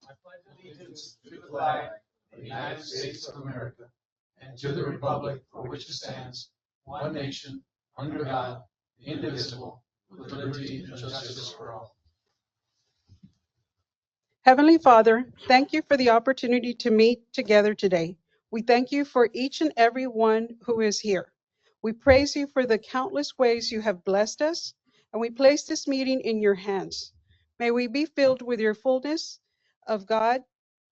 I pledge allegiance to the flag of the United States of America and to the republic for which it stands, one nation, under God, indivisible, with liberty and justice for all. Heavenly Father, thank you for the opportunity to meet together today. We thank you for each and every one who is here. We praise you for the countless ways you have blessed us, and we place this meeting in your hands. May we be filled with your fullness of God.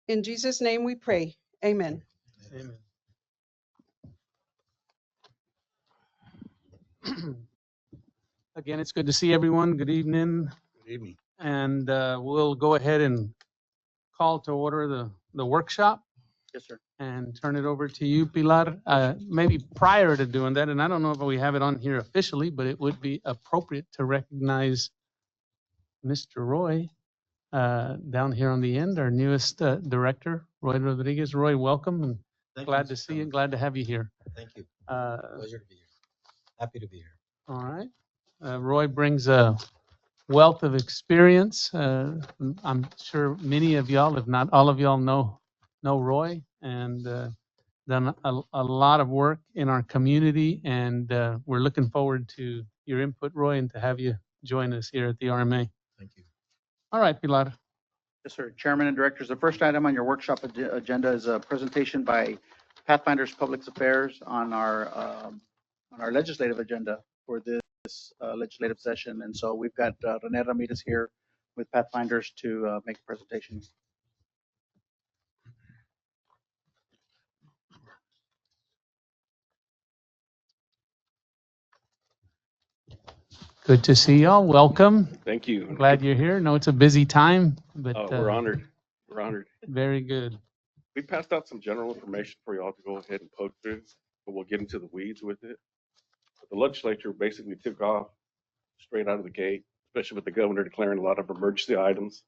In Jesus' name we pray. Amen. Amen. Again, it's good to see everyone. Good evening. Good evening. And we'll go ahead and call to order the workshop. Yes, sir. And turn it over to you, Pilar. Maybe prior to doing that, and I don't know if we have it on here officially, but it would be appropriate to recognize Mr. Roy down here on the end, our newest director, Roy Rodriguez. Roy, welcome, and glad to see you. Glad to have you here. Thank you. Pleasure to be here. Happy to be here. All right. Roy brings a wealth of experience. I'm sure many of y'all, if not all of y'all, know Roy, and done a lot of work in our community, and we're looking forward to your input, Roy, and to have you join us here at the RMA. Thank you. All right, Pilar. Yes, sir. Chairman and directors, the first item on your workshop agenda is a presentation by Pathfinders Public Affairs on our legislative agenda for this legislative session. And so we've got Rene Ramirez here with Pathfinders to make a presentation. Good to see y'all. Welcome. Thank you. Glad you're here. No, it's a busy time, but We're honored. We're honored. very good. We passed out some general information for y'all to go ahead and poke through, but we'll get into the weeds with it. But the legislature basically took off straight out of the gate, especially with the governor declaring a lot of emergency items,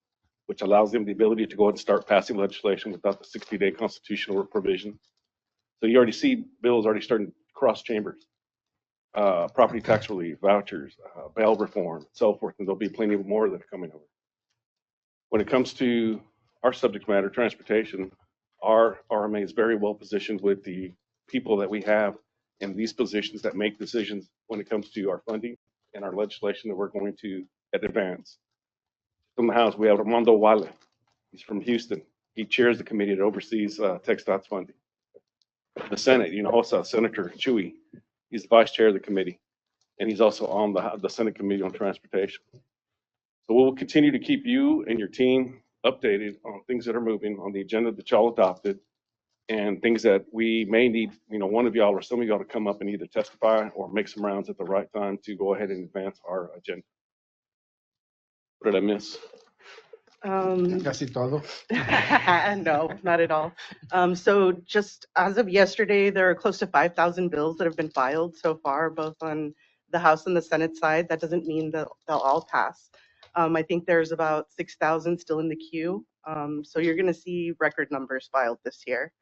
which allows them the ability to go ahead and start passing legislation without the 60-day constitutional provision. So you already see bills already starting to cross chambers. Property tax relief, vouchers, bail reform, so forth, and there'll be plenty more that are coming over. When it comes to our subject matter, transportation, our RMA is very well positioned with the people that we have in these positions that make decisions when it comes to our funding and our legislation that we're going to advance. From the House, we have Armando Wale. He's from Houston. He chairs the committee that oversees TxDOT's funding. The Senate, Senator Chewy. He's the vice chair of the committee, and he's also on the Senate Committee on Transportation. So we'll continue to keep you and your team updated on things that are moving on the agenda that y'all adopted, and things that we may need, one of y'all or some of y'all to come up and either testify or make some rounds at the right time to go ahead and advance our agenda. What did I miss? Casi todo. No, not at all. So just as of yesterday, there are close to 5,000 bills that have been filed so far, both on the House and the Senate side. That doesn't mean that they'll all pass. I think there's about 6,000 still in the queue. So you're going to see record numbers filed this year.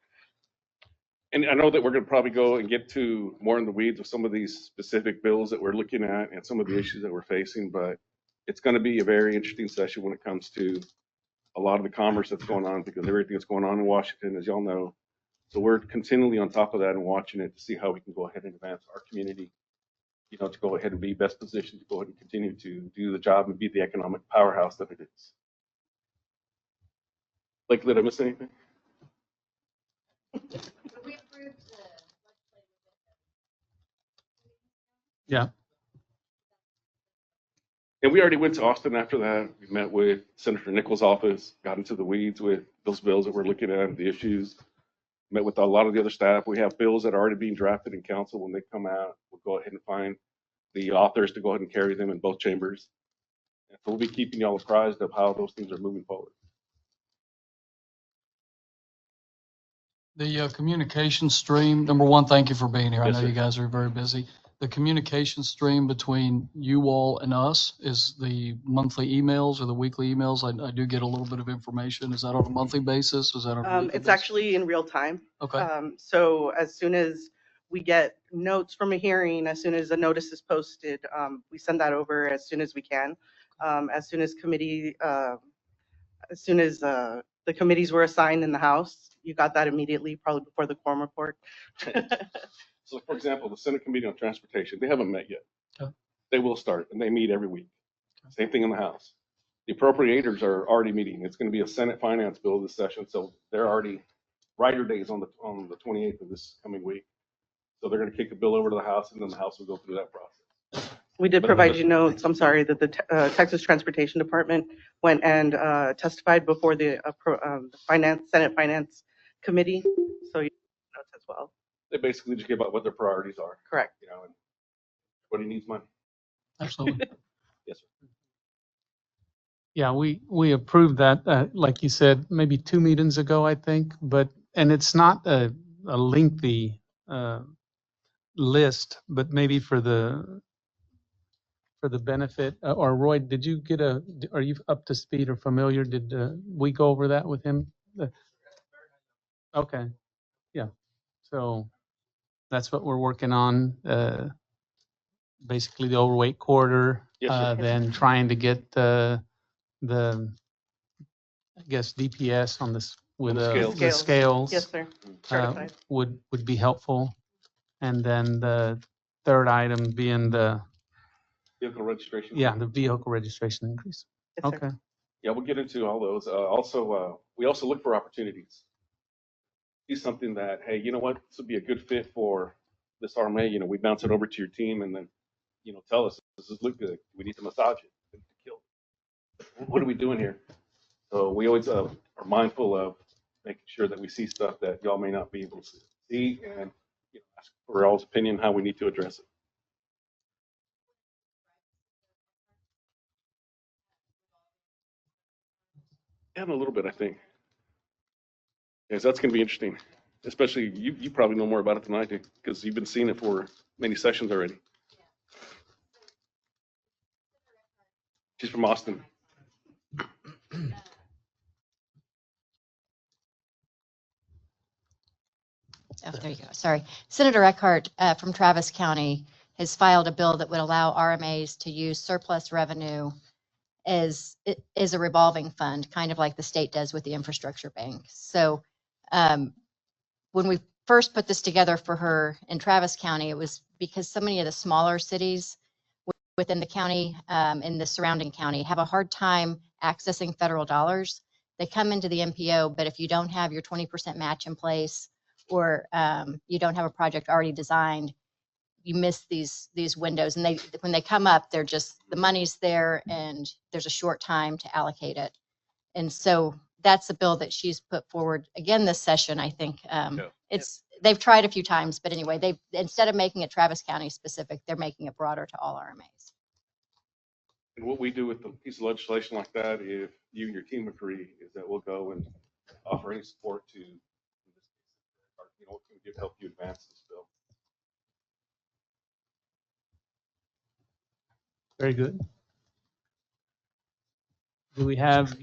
And I know that we're going to probably go and get to more in the weeds of some of these specific bills that we're looking at and some of the issues that we're facing, but it's going to be a very interesting session when it comes to a lot of the commerce that's going on, because everything that's going on in Washington, as y'all know. So we're continually on top of that and watching it to see how we can go ahead and advance our community, to go ahead and be best positioned to go ahead and continue to do the job and be the economic powerhouse that it is. Like, did I miss anything? Yeah. And we already went to Austin after that. We met with Senator Nichols' office, got into the weeds with those bills that we're looking at, the issues, met with a lot of the other staff. We have bills that are already being drafted in council. When they come out, we'll go ahead and find the authors to go ahead and carry them in both chambers. And so we'll be keeping y'all apprised of how those things are moving forward. The communication stream, number one, thank you for being here. Yes, I know sir. you guys are very busy. The communication stream between you all and us is the monthly emails or the weekly emails. I do get a little bit of information. Is that on a monthly basis? Is that on a weekly It's basis? actually in real time. Okay. So as soon as we get notes from a hearing, as soon as a notice is posted, we send that over as soon as we can. As soon as committee, as soon as The committees were assigned in the House. You got that immediately, probably before the quorum report. So for example, the Senate Committee on Transportation, they haven't met yet. Okay. They will start, and they meet every week. Same thing in the House. The appropriators are already meeting. It's going to be a Senate Finance bill this session, so they're already, writer days on the 28th of this coming week. So they're going to kick the bill over to the House, and then the House will go through that process. We did provide you notes, I'm sorry, that the Texas Transportation Department went and testified before the Senate Finance Committee. So you have notes as well. They basically just give out what their priorities are, Correct. you know, and everybody needs money. Absolutely. Yes, sir. Yeah, we approved that, like you said, maybe 2 meetings ago, I think, and it's not a lengthy list, but maybe for the benefit, or Roy, are you up to speed or familiar? Did we go over that with him? Okay, yeah. So that's what we're working on. Basically the overweight corridor, Yes, sir. then trying to get the I guess DPS on this with the scales. the scales. Yes, sir. Certified. would be helpful. And then the third item being the Vehicle registration. the vehicle registration increase. Yes, sir. Okay. Yeah, we'll get into all those. We also look for opportunities. See something that, hey, you know what, this would be a good fit for this RMA. You know, we bounce it over to your team, and then, you know, tell us, does this look good? We need to massage it. We need to kill it. What are we doing here? So we always are mindful of making sure that we see stuff that y'all may not be able to see, and you know, ask for y'all's opinion how we need to address it. And a little bit, I think. Yes, that's going to be interesting. Especially you probably know more about it than I do because you've been seeing it for many sessions already. She's from Austin. Oh, there you go. Sorry. Senator Eckhart from Travis County has filed a bill that would allow RMAs to use surplus revenue as a revolving fund, kind of like the state does with the infrastructure bank. So when we first put this together for her in Travis County, it was because so many of the smaller cities within the county, in the surrounding county, have a hard time accessing federal dollars. They come into the MPO, but if you don't have your 20% match in place, or you don't have a project already designed, you miss these windows. And when they come up, they're just, the money's there and there's a short time to allocate it. And so that's a bill that she's put forward again this session, I think. They've tried a few times, but anyway, instead of making it Travis County specific, they're making it broader to all RMAs. And what we do with a piece of legislation like that, if you and your team agree, is that we'll go and offer any support to, you know, what can we do to help you advance this bill? Very good. Do we have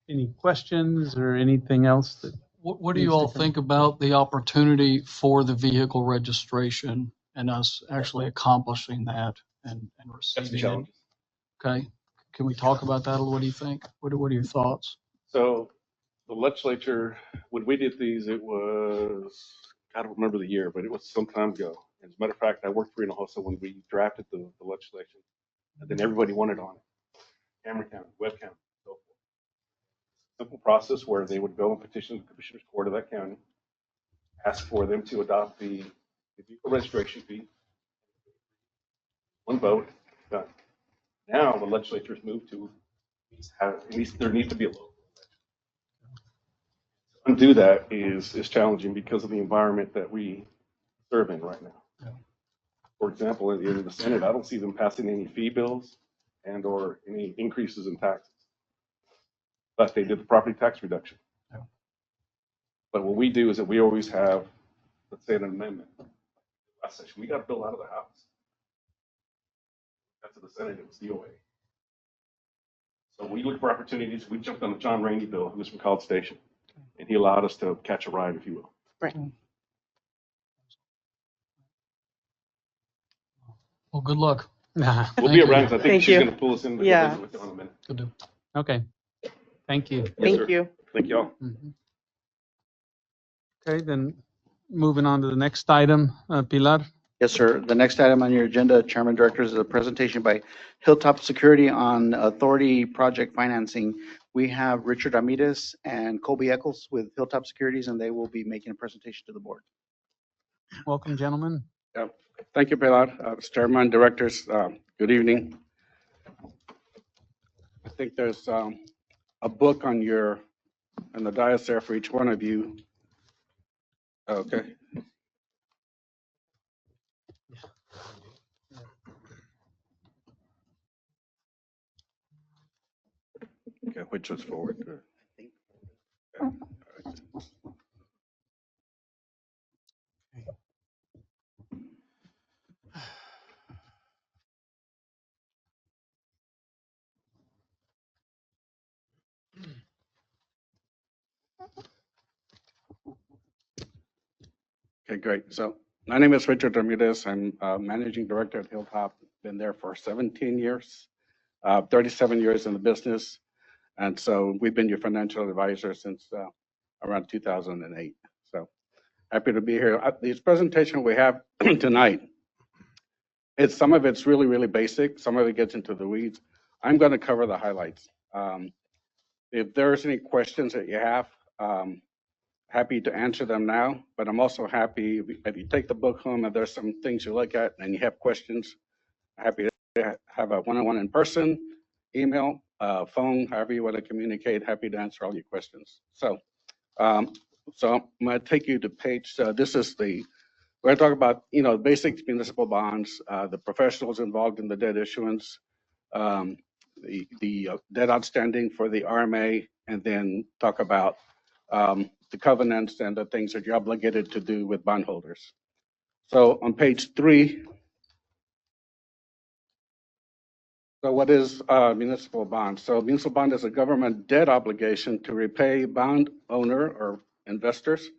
any questions or anything else that? What do you all think about the opportunity for the vehicle registration and us actually accomplishing that and That's the receiving challenge. it? Okay. Can we talk about that a little? What do you think? What are your thoughts? So the legislature, when we did these, it was, I don't remember the year, but it was some time ago. As a matter of fact, I worked for Hinojosa when we drafted the legislation, and then everybody wanted on it. Cameron County, Webb County, so forth. Simple process where they would go and petition the Commissioner's Court of that county, ask for them to adopt the vehicle registration fee. One vote, done. Now the legislature's moved to there needs to be a local election. To undo that is challenging because of the environment that we serve in right now. Yeah. For example, in the Senate, I don't see them passing any fee bills and or any increases in taxes. But they did the property tax reduction. Yeah. But what we do is that we always have, let's say, an amendment. Last session, we got a bill out of the House. Got to the Senate, it was DOA. So we look for opportunities. We jumped on the John Rainey bill, who was from College Station, and he allowed us to catch a ride, if you will. Right. Well, good luck. We'll be around, 'cause I think Thank she's you. going to pull us in to Yeah. go visit with you in a minute. Good deal. Okay. Thank you. Yes, Thank sir. you. Thank you all. Mhm. Okay, then moving on to the next item, Pilar. Yes, sir. The next item on your agenda, Chairman Directors, is a presentation by Hilltop Security on authority project financing. We have Richard Ramirez and Colby Eccles with Hilltop Securities, and they will be making a presentation to the board. Welcome, gentlemen. Yeah. Thank you, Pilar. Mr. Chairman, directors, good evening. I think there's a book on the dais there for each one of you. Okay. Okay, which was forward? Okay, great. So my name is Richard Ramirez. I'm Managing Director at Hilltop. Been there for 17 years, 37 years in the business. And so we've been your financial advisor since around 2008. So happy to be here. This presentation we have tonight, some of it's really, really basic. Some of it gets into the weeds. I'm going to cover the highlights. If there's any questions that you have, happy to answer them now, but I'm also happy if you take the book home and there's some things you look at and you have questions, happy to have a one-on-one in person, email, phone, however you want to communicate, happy to answer all your questions. So I'm going to take you to page, this is we're going to talk about, basic municipal bonds, the professionals involved in the debt issuance, the debt outstanding for the RMA, and then talk about the covenants and the things that you're obligated to do with bondholders. So on page 3, so what is municipal bond? So municipal bond is a government debt obligation to repay bond owner or investors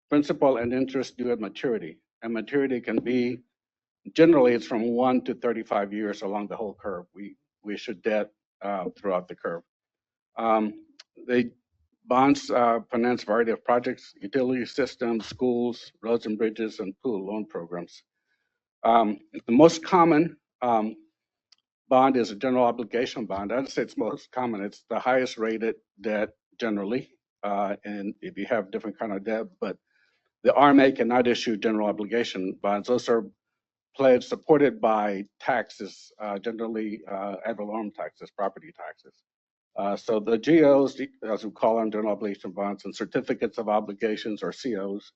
principal and interest due at maturity. And maturity can be, generally it's from 1 to 35 years along the whole curve. We issue debt throughout the curve. The bonds finance a variety of projects, utility systems, schools, roads and bridges, and pool loan programs. The most common bond is a general obligation bond. I'd say it's most common. It's the highest rated debt generally, and if you have different kind of debt, but the RMA cannot issue general obligation bonds. Those are pledged, supported by taxes, generally ad valorem taxes, property taxes. So the GOs, as we call them, general obligation bonds, and certificates of obligations, or COs,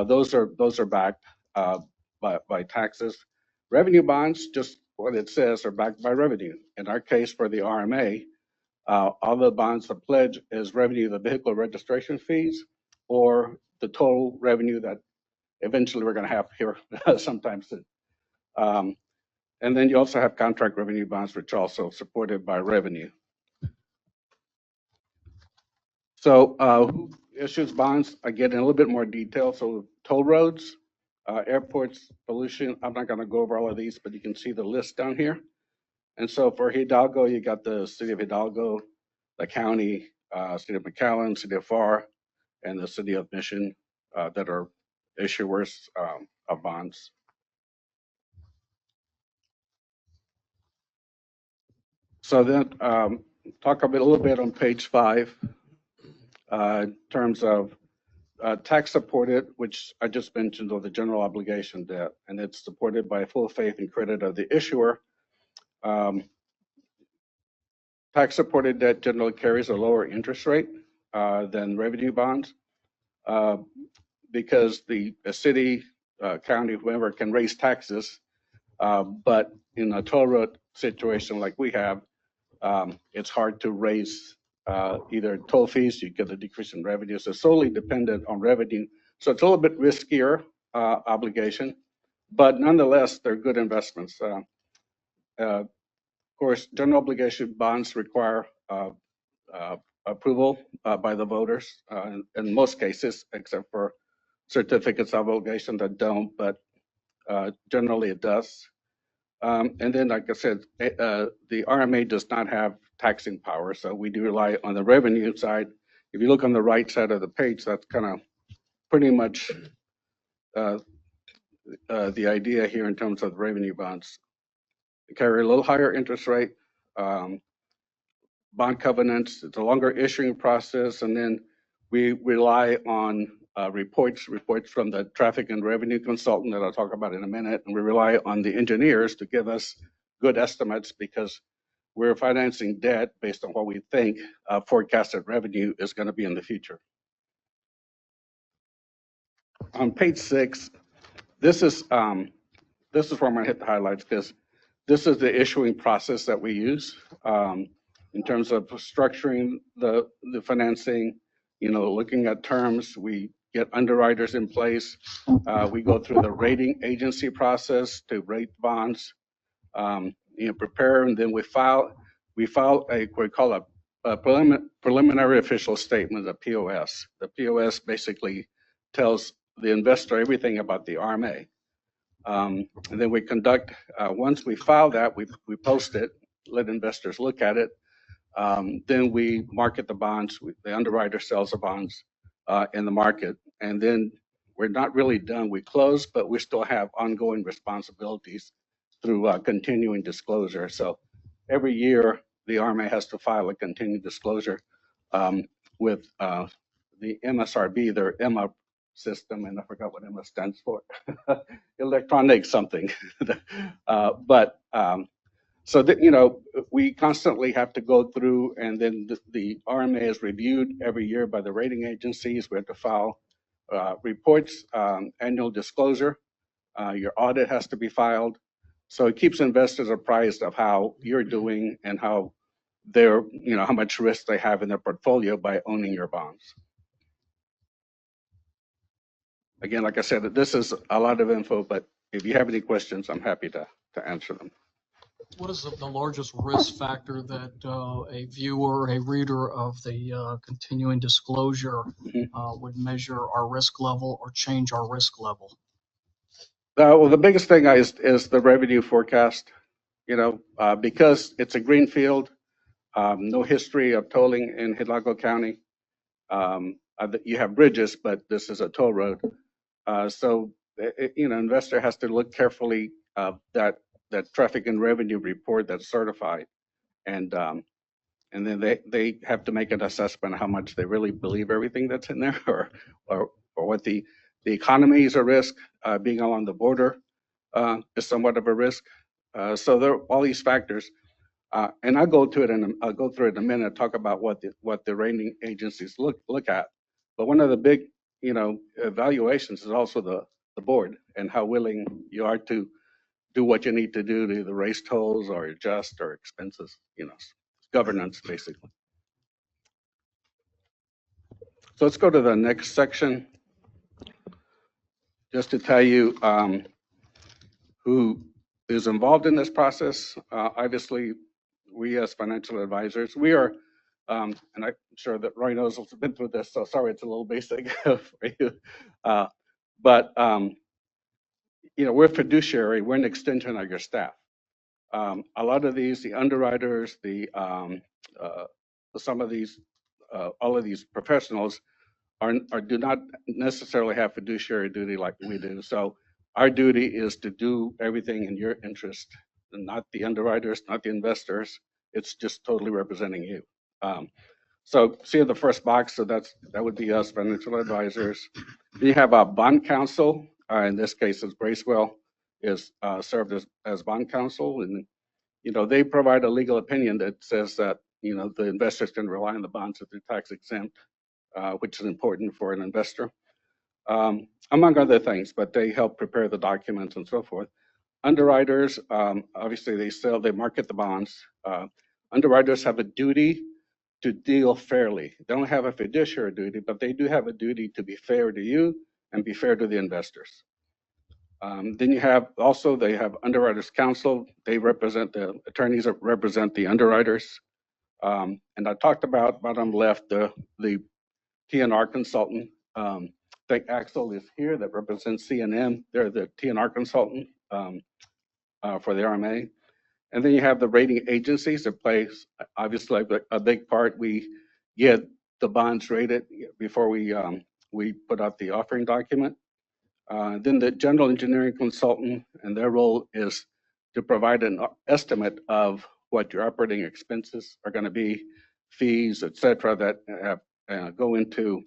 those are backed by taxes. Revenue bonds, just what it says, are backed by revenue. In our case, for the RMA, all the bonds, the pledge is revenue, the vehicle registration fees, or the total revenue that eventually we're going to have here sometime soon. And then you also have contract revenue bonds, which are also supported by revenue. So who issues bonds? I get in a little bit more detail. So toll roads, airports, pollution. I'm not going to go over all of these, but you can see the list down here. And so for Hidalgo, you got the city of Hidalgo, the county, city of McAllen, city of Pharr, and the city of Mission that are issuers of bonds. So then talk a little bit on page 5 in terms of tax supported, which I just mentioned, or the general obligation debt, and it's supported by full faith and credit of the issuer. Tax supported debt generally carries a lower interest rate than revenue bonds because the city, county, whoever can raise taxes, but in a toll road situation like we have, it's hard to raise either toll fees, you get a decrease in revenue, so solely dependent on revenue. So it's a little bit riskier obligation, but nonetheless, they're good investments. Of course, general obligation bonds require approval by the voters in most cases, except for certificates of obligation that don't, but generally it does. And then, like I said, the RMA does not have taxing power, so we do rely on the revenue side, if you look on the right side of the page, that's kind of pretty much the idea here in terms of revenue bonds. They carry a little higher interest rate, bond covenants, it's a longer issuing process, and then we rely on reports from the traffic and revenue consultant that I'll talk about in a minute, and we rely on the engineers to give us good estimates because we're financing debt based on what we think forecasted revenue is going to be in the future. On page 6, this is where I'm going to hit the highlights because this is the issuing process that we use in terms of structuring the financing, looking at terms. We get underwriters in place. We go through the rating agency process to rate bonds, prepare, and then we file what we call a preliminary official statement, the POS. The POS basically tells the investor everything about the RMA. And then we conduct, once we file that, we post it, let investors look at it. Then we market the bonds. The underwriter sells the bonds in the market. And then we're not really done. We close, but we still have ongoing responsibilities through continuing disclosure. So every year, the RMA has to file a continuing disclosure with the MSRB, their EMA system, and I forgot what EMA stands for, electronic something. So that, we constantly have to go through, and then the RMA is reviewed every year by the rating agencies. We have to file reports, annual disclosure. Your audit has to be filed. So it keeps investors apprised of how you're doing and how they're, how much risk they have in their portfolio by owning your bonds. Again, like I said, this is a lot of info, but if you have any questions, I'm happy to answer them. What is the largest risk factor that a viewer, a reader of the continuing disclosure would measure our risk level or change our risk level? Well, the biggest thing is the revenue forecast. Because it's a green field, no history of tolling in Hidalgo County. You have bridges, but this is a toll road. So, investor has to look carefully that traffic and revenue report that's certified, and then they have to make an assessment of how much they really believe everything that's in there, or what the economy is a risk. Being along the border is somewhat of a risk. So there are all these factors, and I'll go through it in a minute. Talk about what the rating agencies look at. But one of the big evaluations is also the board and how willing you are to do what you need to do to either raise tolls or adjust or expenses, governance basically. So let's go to the next section. Just to tell you who is involved in this process. Obviously, we as financial advisors, we are, and I'm sure that Roy knows has been through this, so sorry it's a little basic for you. But we're fiduciary, we're an extension of your staff. A lot of these, the underwriters, some of these, all of these professionals do not necessarily have fiduciary duty like we do. So our duty is to do everything in your interest, and not the underwriters, not the investors. It's just totally representing you. So see the first box, so that would be us, financial advisors. You have a bond counsel. In this case, it's Bracewell is served as bond counsel, and they provide a legal opinion that says that the investors can rely on the bonds if they're tax exempt, which is important for an investor, among other things. But they help prepare the documents and so forth. Underwriters, obviously, they market the bonds. Underwriters have a duty to deal fairly. They don't have a fiduciary duty, but they do have a duty to be fair to you and be fair to the investors. Then you have they have underwriters counsel. They represent the attorneys that represent the underwriters. And I talked about bottom left, the TNR consultant. I think Axel is here that represents CNM. They're the TNR consultant for the RMA. And then you have the rating agencies that plays obviously a big part. We get the bonds rated before we put out the offering document. Then the general engineering consultant, and their role is to provide an estimate of what your operating expenses are going to be, fees, et cetera, that go into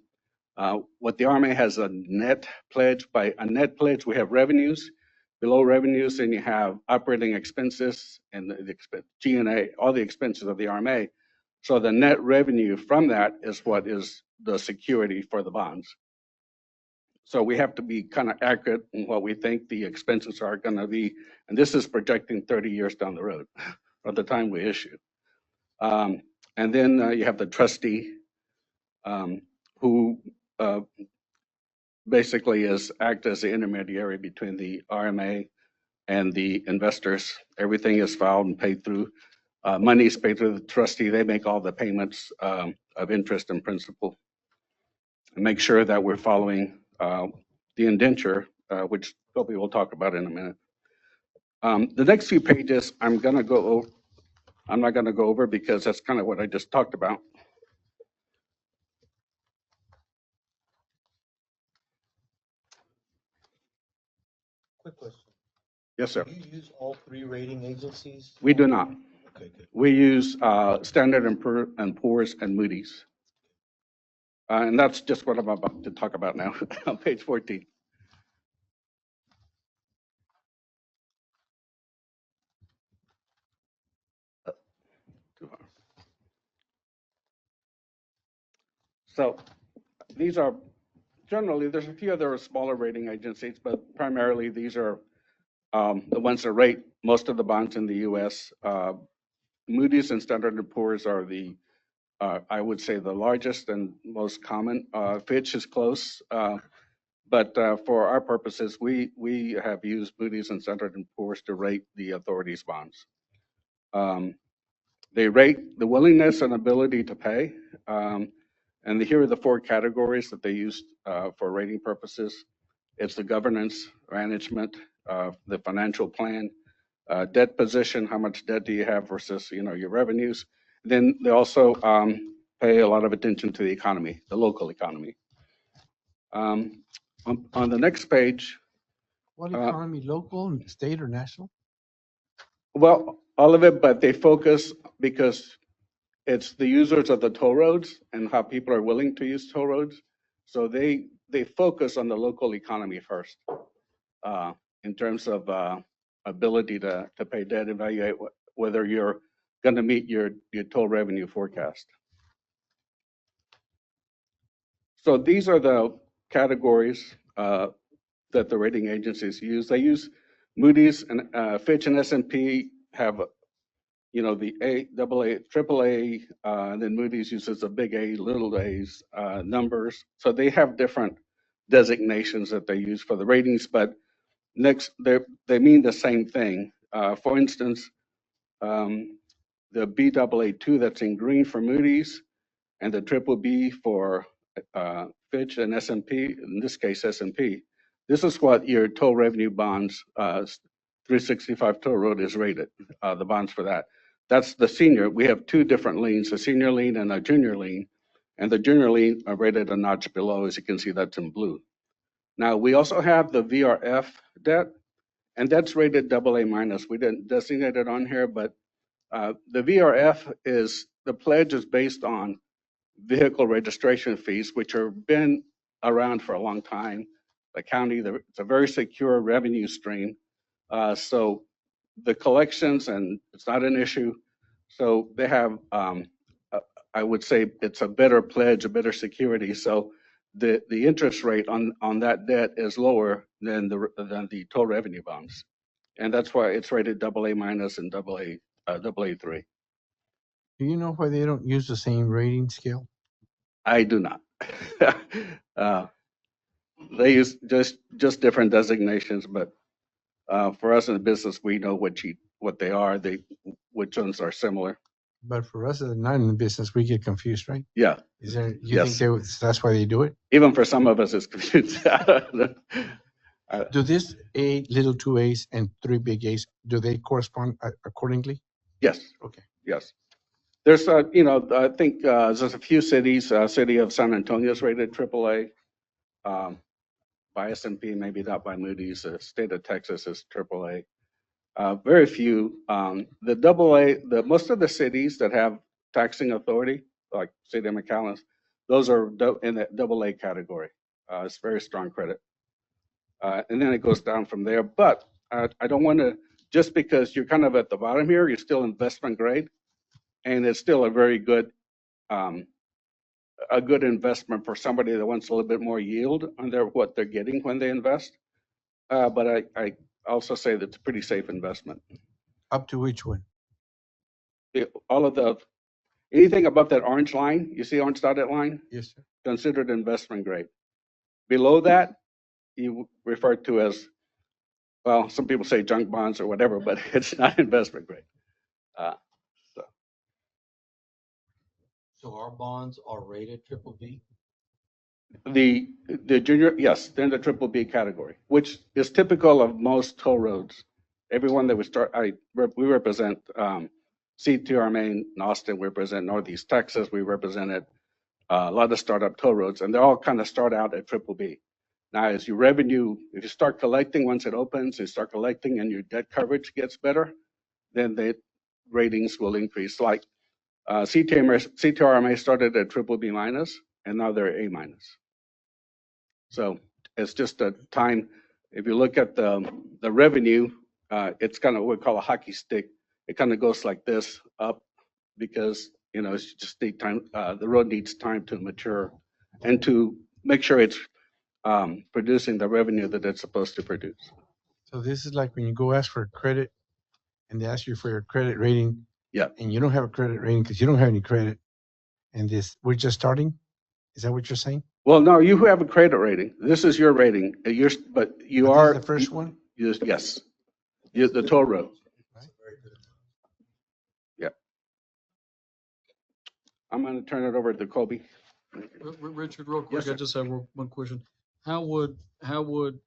what the RMA has a net pledge. By a net pledge, we have revenues. Below revenues, and you have operating expenses and the G&A, all the expenses of the RMA. So the net revenue from that is what is the security for the bonds. So we have to be kind of accurate in what we think the expenses are going to be. And this is projecting 30 years down the road from the time we issue. And then you have the trustee who basically act as the intermediary between the RMA and the investors. Everything is filed and paid through. Money is paid through the trustee. They make all the payments of interest and principal. And make sure that we're following the indenture, which Toby will talk about in a minute. The next few pages I'm not going to go over because that's kind of what I just talked about. Quick question. Yes, sir. Do you use all three rating agencies? We do not. Okay, good. We use Standard and Poor's and Moody's. And that's just what I'm about to talk about now on page 14. So these are generally, there's a few other smaller rating agencies, but primarily these are the ones that rate most of the bonds in the U.S. Moody's and Standard & Poor's are the, I would say, the largest and most common. Fitch is close, but for our purposes, we have used Moody's and Standard & Poor's to rate the authorities' bonds. They rate the willingness and ability to pay. And here are the four categories that they use for rating purposes. It's the governance, management, the financial plan, debt position, how much debt do you have versus your revenues. Then they also pay a lot of attention to the economy, the local economy. On the next page. What economy, local, state, or national? Well, all of it, but they focus because it's the users of the toll roads and how people are willing to use toll roads. So they focus on the local economy first in terms of ability to pay debt, evaluate whether you're going to meet your toll revenue forecast. So these are the categories that the rating agencies use. They use Moody's and Fitch and S&P have the A, AA, AAA, and then Moody's uses the big A, little a's numbers. So they have different designations that they use for the ratings, but next they mean the same thing. For instance, the Baa2 that's in green for Moody's and the BBB for Fitch and S&P, in this case S&P. This is what your toll revenue bonds, 365 toll road is rated, the bonds for that. That's the senior. We have two different liens, a senior lien and a junior lien. And the junior lien are rated a notch below, as you can see, that's in blue. Now, we also have the VRF debt, and that's rated AA minus. We didn't designate it on here, but the VRF the pledge is based on vehicle registration fees, which have been around for a long time. The county, it's a very secure revenue stream. So the collections, and it's not an issue. So they have, I would say it's a better pledge, a better security. So the interest rate on that debt is lower than the toll revenue bonds. And that's why it's rated AA minus and AA3. Do you know why they don't use the same rating scale? I do not. They use just different designations, but for us in the business, we know what they are. Which ones are similar. But for us that are not in the business, we get confused, right? Yeah. Is there? Yes. Think that's why they do it? Even for some of us, it's confusing. Do this A, little two A's, and three big A's, do they correspond accordingly? Yes. Okay. Yes. There's, I think there's a few cities, city of San Antonio is rated AAA. By S&P, maybe not by Moody's. The state of Texas is AAA. Very few. The AA, most of the cities that have taxing authority, like City of McAllen, those are in the AA category. It's very strong credit. And then it goes down from there. But I don't want to, just because you're kind of at the bottom here, you're still investment grade, and it's still a very good, a good investment for somebody that wants a little bit more yield on what they're getting when they invest. But I also say that's a pretty safe investment. Up to which one? All of anything above that orange line, you see orange dotted line, Yes, sir. considered investment grade. Below that, you refer to as, well, some people say junk bonds or whatever, but it's not investment grade. So our bonds are rated BBB? The junior, yes, they're in the BBB category, which is typical of most toll roads. Everyone that we start, we represent HCRMA in Austin, we represent Northeast Texas, we represented a lot of startup toll roads, and they all kind of start out at BBB. Now, as you revenue, if you start collecting once it opens, you start collecting and your debt coverage gets better, then the ratings will increase. Like CTRMA started at BBB minus, and now they're A minus. So it's just a time. If you look at the revenue, it's kind of what we call a hockey stick. It kind of goes like this up because it's just need time. The road needs time to mature and to make sure it's producing the revenue that it's supposed to produce. So this is like when you go ask for credit and they ask you for your credit rating. Yeah. And you don't have a credit rating because you don't have any credit. And we're just starting? Is that what you're saying? Well, no, you have a credit rating. This is your rating. But you But are this is the first one? Yes. The toll road. Yeah. I'm going to turn it over to Colby. Richard, real quick, Yes, sir. I just have one question. How would,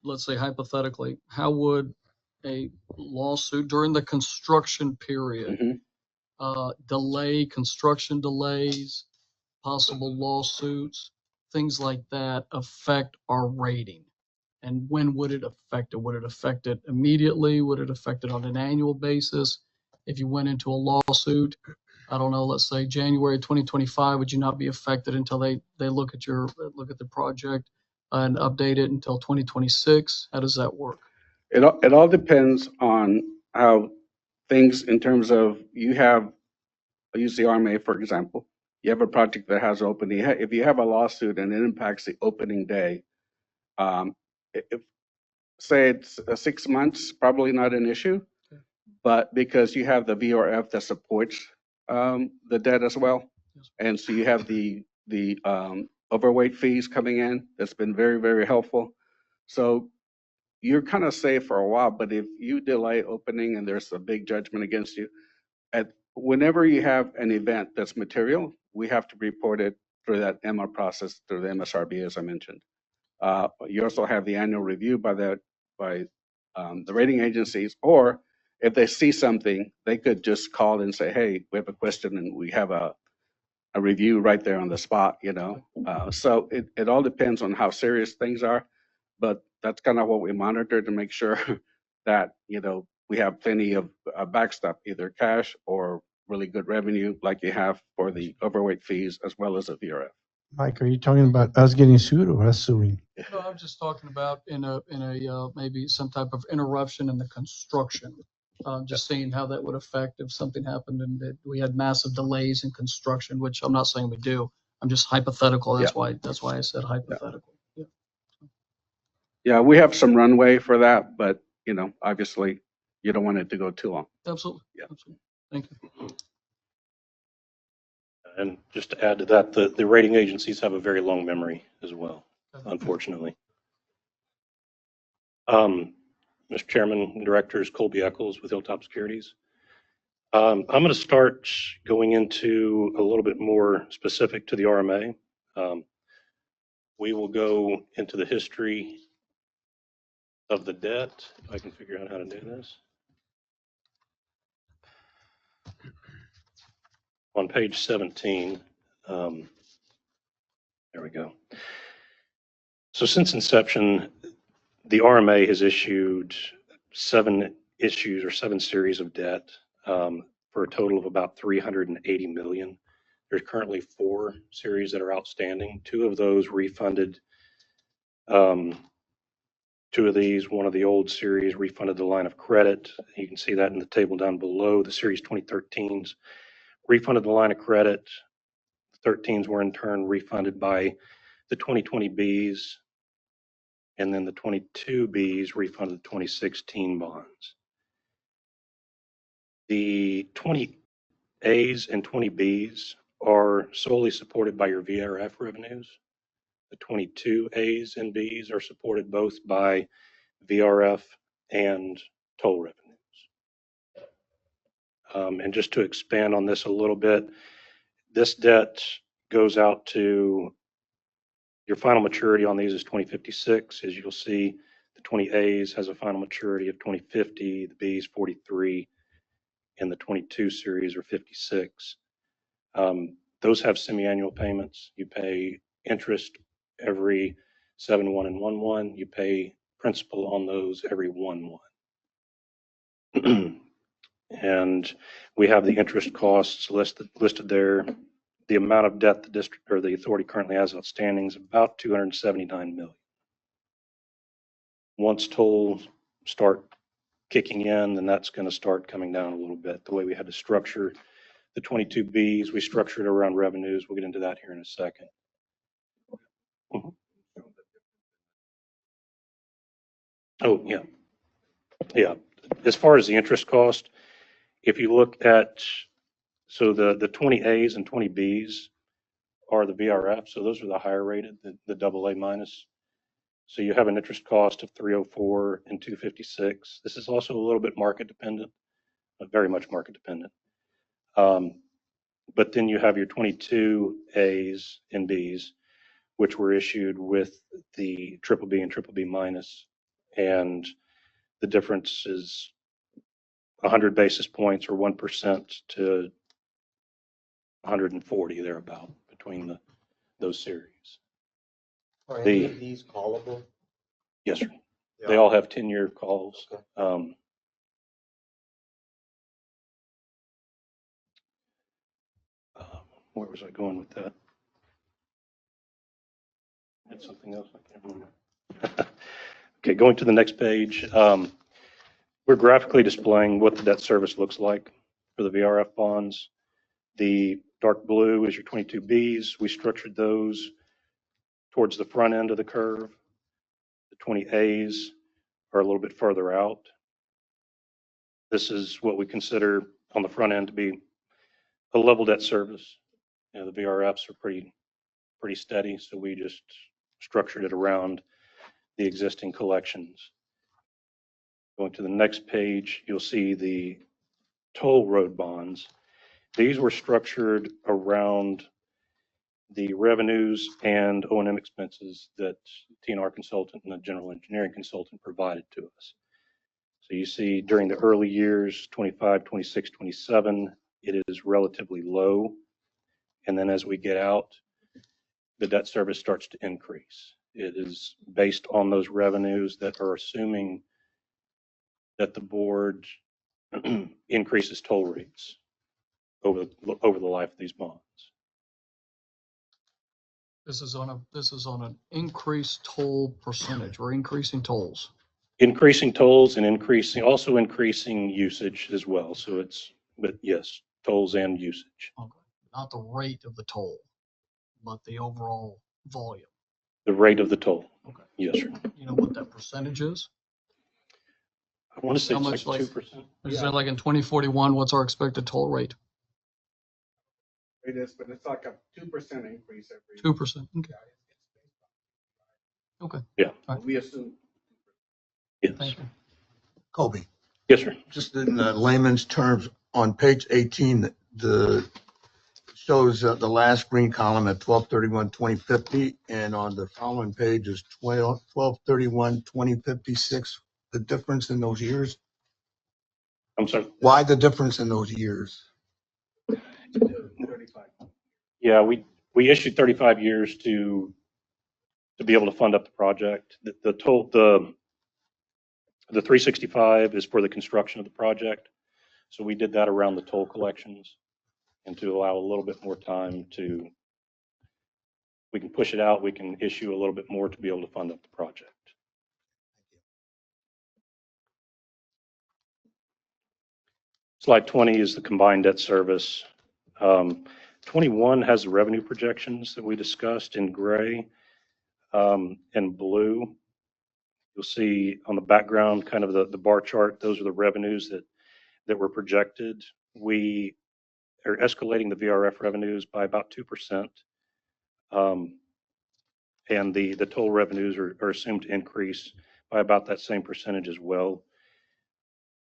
let's say hypothetically, how would a lawsuit during the construction period delay construction delays, possible lawsuits, things like that affect our rating? And when would it affect it? Would it affect it immediately? Would it affect it on an annual basis? If you went into a lawsuit, I don't know, let's say January 2025, would you not be affected until they look at the project and update it until 2026? How does that work? It all depends on how things in terms of I use the RMA, for example. You have a project that has opening. If you have a lawsuit and it impacts the opening day, if say it's 6 months, probably not an issue, but because you have the VRF that supports the debt as well, and so you have the overweight fees coming in. That's been very, very helpful. So you're kind of safe for a while, but if you delay opening and there's a big judgment against you, whenever you have an event that's material, we have to report it through that EMA process, through the MSRB, as I mentioned. You also have the annual review by the rating agencies, or if they see something, they could just call and say, hey, we have a question, and we have a review right there on the spot, So it all depends on how serious things are, but that's kind of what we monitor to make sure that, we have plenty of backstop, either cash or really good revenue like you have for the overweight fees as well as the VRF. Mike, are you talking about us getting sued or us suing? No, I'm just talking about in a maybe some type of interruption in the construction. Just seeing how that would affect if something happened and that we had massive delays in construction, which I'm not saying we do. I'm just hypothetical. That's why I said hypothetical. Yeah, we have some runway for that, but obviously you don't want it to go too long. Absolutely. Yeah. Absolutely. Thank you. And just to add to that, the rating agencies have a very long memory as well, unfortunately. Mr. Chairman and Directors, Colby Eccles with Hilltop Securities. I'm going to start going into a little bit more specific to the RMA. We will go into the history of the debt, if I can figure out how to do this. on page 17, there we go. So since inception, the RMA has issued 7 series of debt for a total of about $380 million. There's currently 4 series that are outstanding. 2 of those refunded. 2 of these, one of the old series refunded the line of credit. You can see that in the table down below. The series 2013s refunded the line of credit. The 13s were in turn refunded by the 2020 Bs, and then the 22 Bs refunded the 2016 bonds. The 20 As and 20 Bs are solely supported by your VRF revenues. The 22 As and Bs are supported both by VRF and toll revenues. And just to expand on this a little bit, this debt goes out to your final maturity on these is 2056. As you'll see, the 20 As has a final maturity of 2050, the Bs 43, and the 22 series are 56. Those have semi-annual payments. You pay interest every 7/1 and 1/1. You pay principal on those every 1/1. And we have the interest costs listed there. The amount of debt the district or the authority currently has outstanding is about $279 million. Once tolls start kicking in, then that's going to start coming down a little bit. The way we had to structure the 22 Bs, we structured around revenues. We'll get into that here in a second. Mhm. Oh, yeah. Yeah. As far as the interest cost, if you look at, so the 20 As and 20 Bs are the VRF. So those are the higher rated, the AA minus. So you have an interest cost of 304 and 256. This is also a little bit market dependent, very much market dependent. But then you have your 22 As and Bs, which were issued with the BBB and BBB minus, and the difference is 100 basis points or 1% to 140 thereabout between those series. Are any of these callable? Yes, sir. They all have 10-year calls. Okay. Where was I going with that? Had something else I can't remember. Okay, going to the next page. We're graphically displaying what the debt service looks like for the VRF bonds. The dark blue is your 22 Bs. We structured those towards the front end of the curve. The 20 As are a little bit further out. This is what we consider on the front end to be a level debt service. You know, the VRFs are pretty steady, so we just structured it around the existing collections. Going to the next page, you'll see the toll road bonds. These were structured around the revenues and O&M expenses that TNR consultant and the general engineering consultant provided to us. So you see during the early years, 25, 26, 27, it is relatively low. And then as we get out, the debt service starts to increase. It is based on those revenues that are assuming that the board increases toll rates over the life of these bonds. This is on an increased toll percentage. We're increasing tolls. Increasing tolls and also increasing usage as well. So but yes, tolls and usage. Okay. Not the rate of the toll, but the overall volume. The rate of the toll. Okay. Yes, sir. You know what that percentage is? I want to say How it's much, like 2%. Is it like in 2041, what's our expected toll rate? It is, but it's like a 2% increase every. 2%. Okay. Okay. Yeah. We assume. Yes. Thank you. Kobe, Yes, sir. just in layman's terms, on page 18, the shows the last green column at 12/31/2050, and on the following page is 12/31/2056. The difference in those years? I'm sorry. Why the difference in those years? Yeah, we issued 35 years to be able to fund up the project. The 365 is for the construction of the project. So we did that around the toll collections and to allow a little bit more time to, we can push it out, we can issue a little bit more to be able to fund up the project. Slide 20 is the combined debt service. 21 has the revenue projections that we discussed in gray and blue. You'll see on the background, kind of the bar chart, those are the revenues that were projected. We are escalating the VRF revenues by about 2%. And the toll revenues are assumed to increase by about that same percentage as well.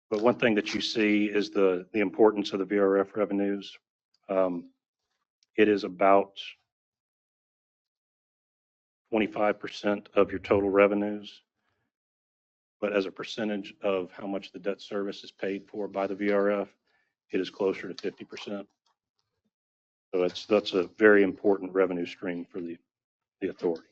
But one thing that you see is the importance of the VRF revenues. It is about 25% of your total revenues, but as a percentage of how much the debt service is paid for by the VRF, it is closer to 50%. So that's a very important revenue stream for the authority.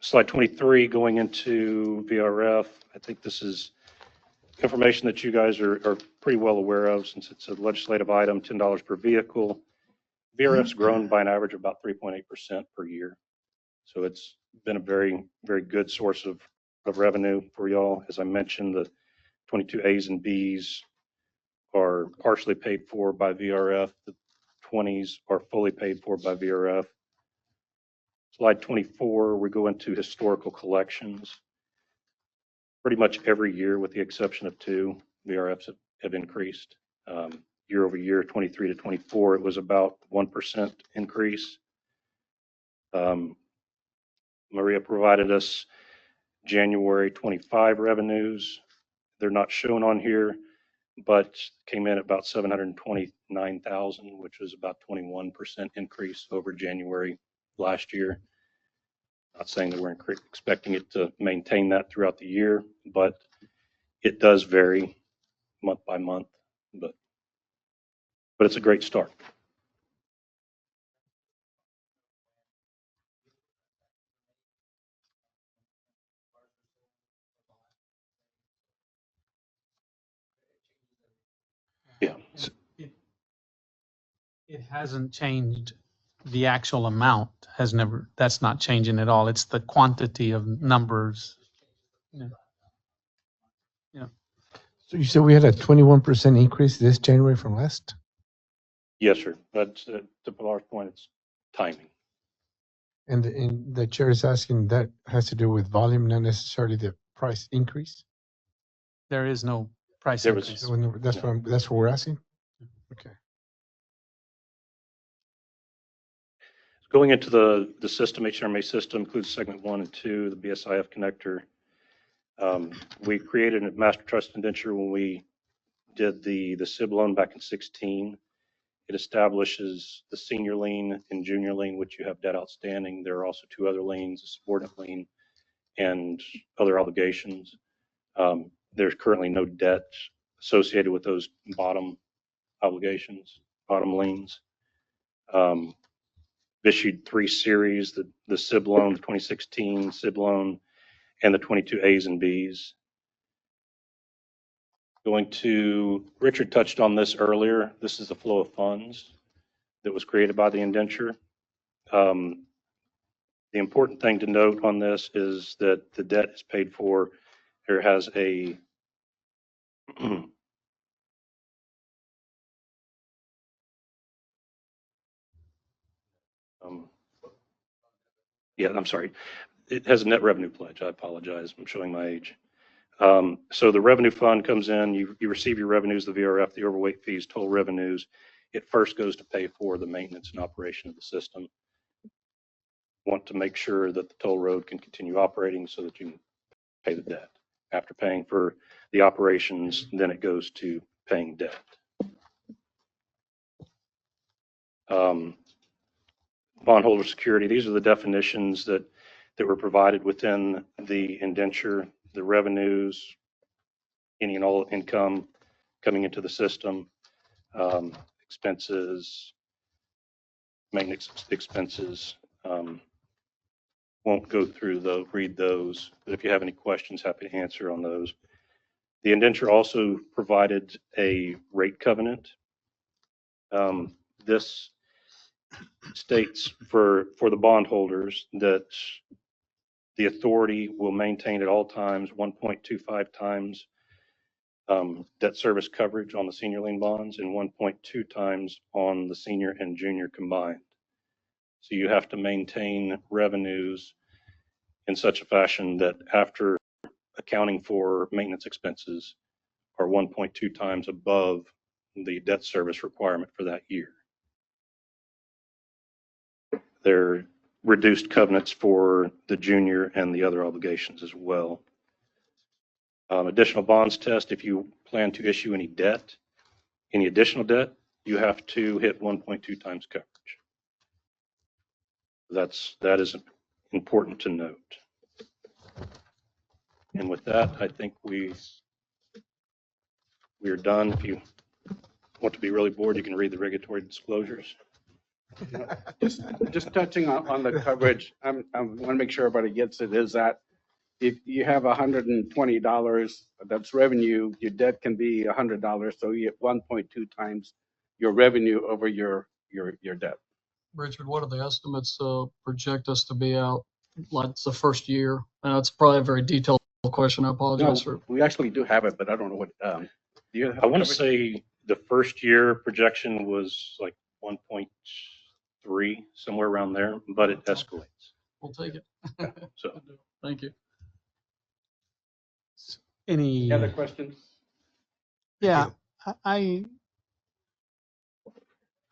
Slide 23, going into VRF, I think this is information that you guys are pretty well aware of since it's a legislative item, $10 per vehicle. VRF's grown by an average of about 3.8% per year. So it's been a very, very good source of revenue for y'all. As I mentioned, the 22 A's and B's are partially paid for by VRF. The 20s are fully paid for by VRF. Slide 24, we go into historical collections. Pretty much every year, with the exception of 2, VRFs have increased. Year over year, 23 to 24, it was about 1% increase. Maria provided us January 25 revenues. They're not shown on here, but came in at about 729,000, which was about 21% increase over January last year. Not saying that we're expecting it to maintain that throughout the year, but it does vary month by month, but it's a great start. Yeah. It hasn't changed. The actual amount has never, that's not changing at all. It's the quantity of numbers. Yeah. Yeah. So you said we had a 21% increase this January from last? Yes, sir. That's to Pharr's point, it's timing. And the chair is asking that has to do with volume, not necessarily the price increase? There is no price There was- increase. So that's what we're asking? Okay. Going into the system, HCRMA system includes segment 1 and 2, the BSIF connector. We created a master trust indenture when we did the SIB loan back in 2016. It establishes the senior lien and junior lien, which you have debt outstanding. There are also 2 other liens, a subordinate lien and other obligations. There's currently no debt associated with those bottom obligations, bottom liens. Issued 3 series, the SIB loan, the 2016 SIB loan, and the 22 A's and B's. Richard touched on this earlier. This is the flow of funds that was created by the indenture. The important thing to note on this is that the debt is paid for. There has a yeah, I'm sorry. It has a net revenue pledge. I apologize. I'm showing my age. So the revenue fund comes in, you receive your revenues, the VRF, the overweight fees, toll revenues. It first goes to pay for the maintenance and operation of the system. Want to make sure that the toll road can continue operating so that you can pay the debt. After paying for the operations, then it goes to paying debt. Bondholder security, these are the definitions that were provided within the indenture. The revenues any and all income coming into the system, expenses, maintenance expenses. Won't go through read those, but if you have any questions, happy to answer on those. The indenture also provided a rate covenant. This states for the bondholders that the authority will maintain at all times 1.25 times debt service coverage on the senior lien bonds and 1.2 times on the senior and junior combined. So you have to maintain revenues in such a fashion that after accounting for maintenance expenses are 1.2 times above the debt service requirement for that year. There are reduced covenants for the junior and the other obligations as well. Additional bonds test, if you plan to issue any additional debt, you have to hit 1.2 times coverage. That is important to note. And with that, I think we are done. If you want to be really bored, you can read the regulatory disclosures. Just touching on the coverage, I want to make sure everybody gets it, is that if you have $120, that's revenue, your debt can be $100, so you get 1.2 times your revenue over your debt. Richard, what are the estimates project us to be out? Like it's the first year. It's probably a very detailed question. I apologize for. We actually do have it, but I don't know what. Do you have I want to coverage? say the first year projection was like 1.3, somewhere around there, but it escalates. We'll take it. So Thank you. Any Other questions? Yeah, I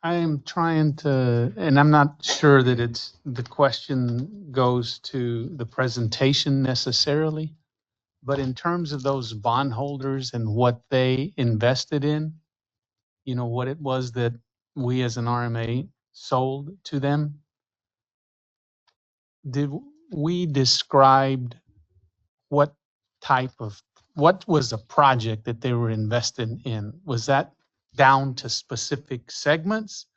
am trying to, and I'm not sure that the question goes to the presentation necessarily, but in terms of those bondholders and what they invested in, what it was that we as an RMA sold to them, did we described what was the project that they were invested in? Was that down to specific segments,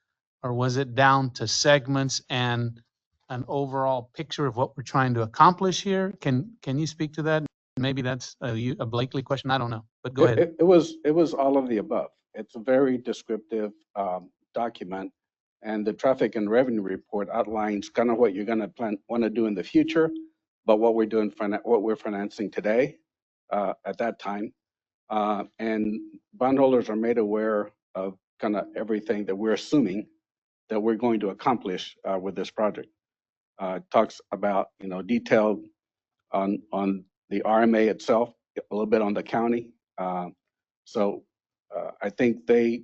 or was it down to segments and an overall picture of what we're trying to accomplish here? Can you speak to that? Maybe that's a Blakely question. I don't know, but go ahead. It was all of the above. It's a very descriptive document, and the traffic and revenue report outlines kind of what you're going to want to do in the future, but what we're financing today at that time. And bondholders are made aware of kind of everything that we're assuming that we're going to accomplish with this project. It talks about, detailed on the RMA itself, a little bit on the county. So I think they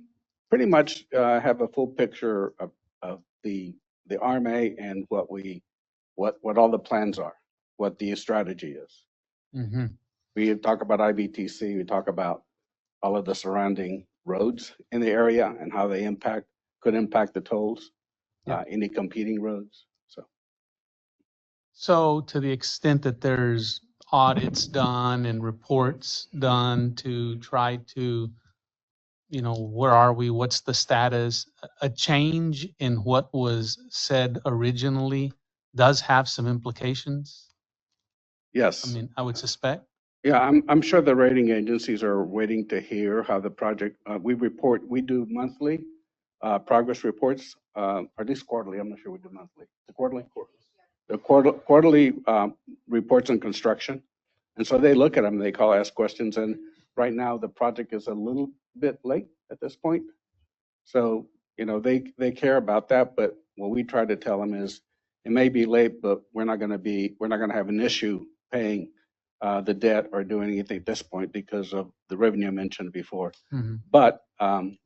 pretty much have a full picture of the RMA and what all the plans are, what the strategy is. Mm-hmm. We talk about IBTC, we talk about all of the surrounding roads in the area and how they could impact the tolls, any competing roads. So to the extent that there's audits done and reports done to try to, where are we? What's the status? A change in what was said originally does have some implications. Yes. I mean, I would suspect. Yeah, I'm sure the rating agencies are waiting to hear how the project, we do monthly progress reports, or at least quarterly. I'm not sure we do monthly. The quarterly? The quarterly reports on construction. And so they look at them, they ask questions. And right now the project is a little bit late at this point. So, they care about that. But what we try to tell them is it may be late, but we're not going to have an issue paying the debt or doing anything at this point because of the revenue I mentioned before. Mm-hmm. But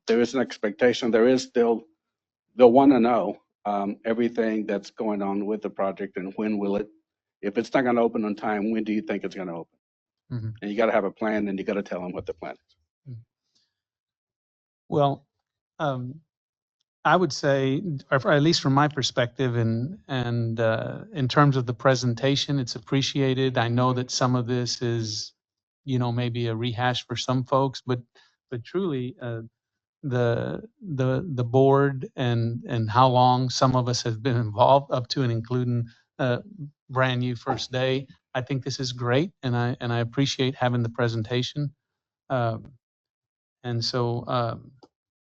there is an expectation. They'll want to know everything that's going on with the project and when will it, if it's not going to open on time, when do you think it's going to open? Mm-hmm. And you got to have a plan, and you got to tell them what the plan is. Well, I would say, or at least from my perspective, and in terms of the presentation, it's appreciated. I know that some of this is maybe a rehash for some folks, but truly, the board and how long some of us have been involved up to and including brand new first day. I think this is great, and I appreciate having the presentation. And so,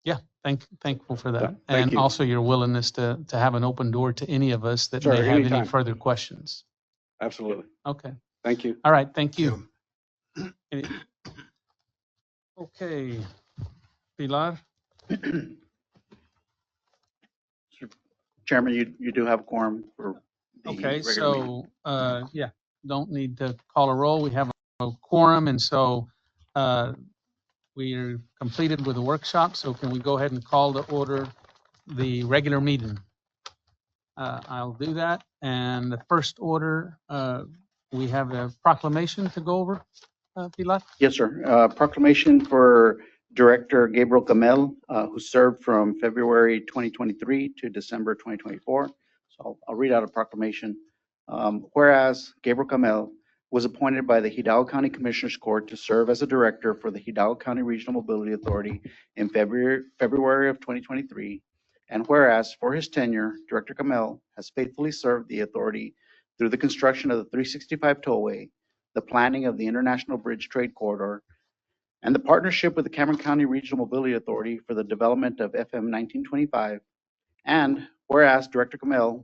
yeah, thankful for that. Thank And you. also your willingness to have an open door to any of us that Sure, may have any anytime. further questions. Absolutely. Okay. Thank you. All right. Thank you. Okay. Pilar? Chairman, you do have a quorum for the Okay, regular meeting. so, yeah, don't need to call a roll. We have a quorum, and so we are completed with the workshop. So can we go ahead and call to order the regular meeting? I'll do that. And the first order, we have a proclamation to go over, Pilar? Yes, sir. Proclamation for Director Gabriel Camel, who served from February 2023 to December 2024. So I'll read out a proclamation. Whereas Gabriel Camel was appointed by the Hidalgo County Commissioners Court to serve as a director for the Hidalgo County Regional Mobility Authority in February of 2023. And whereas for his tenure, Director Camel has faithfully served the authority through the construction of the 365 Tollway, the planning of the International Bridge Trade Corridor, and the partnership with the Cameron County Regional Mobility Authority for the development of FM 1925. And whereas Director Camel's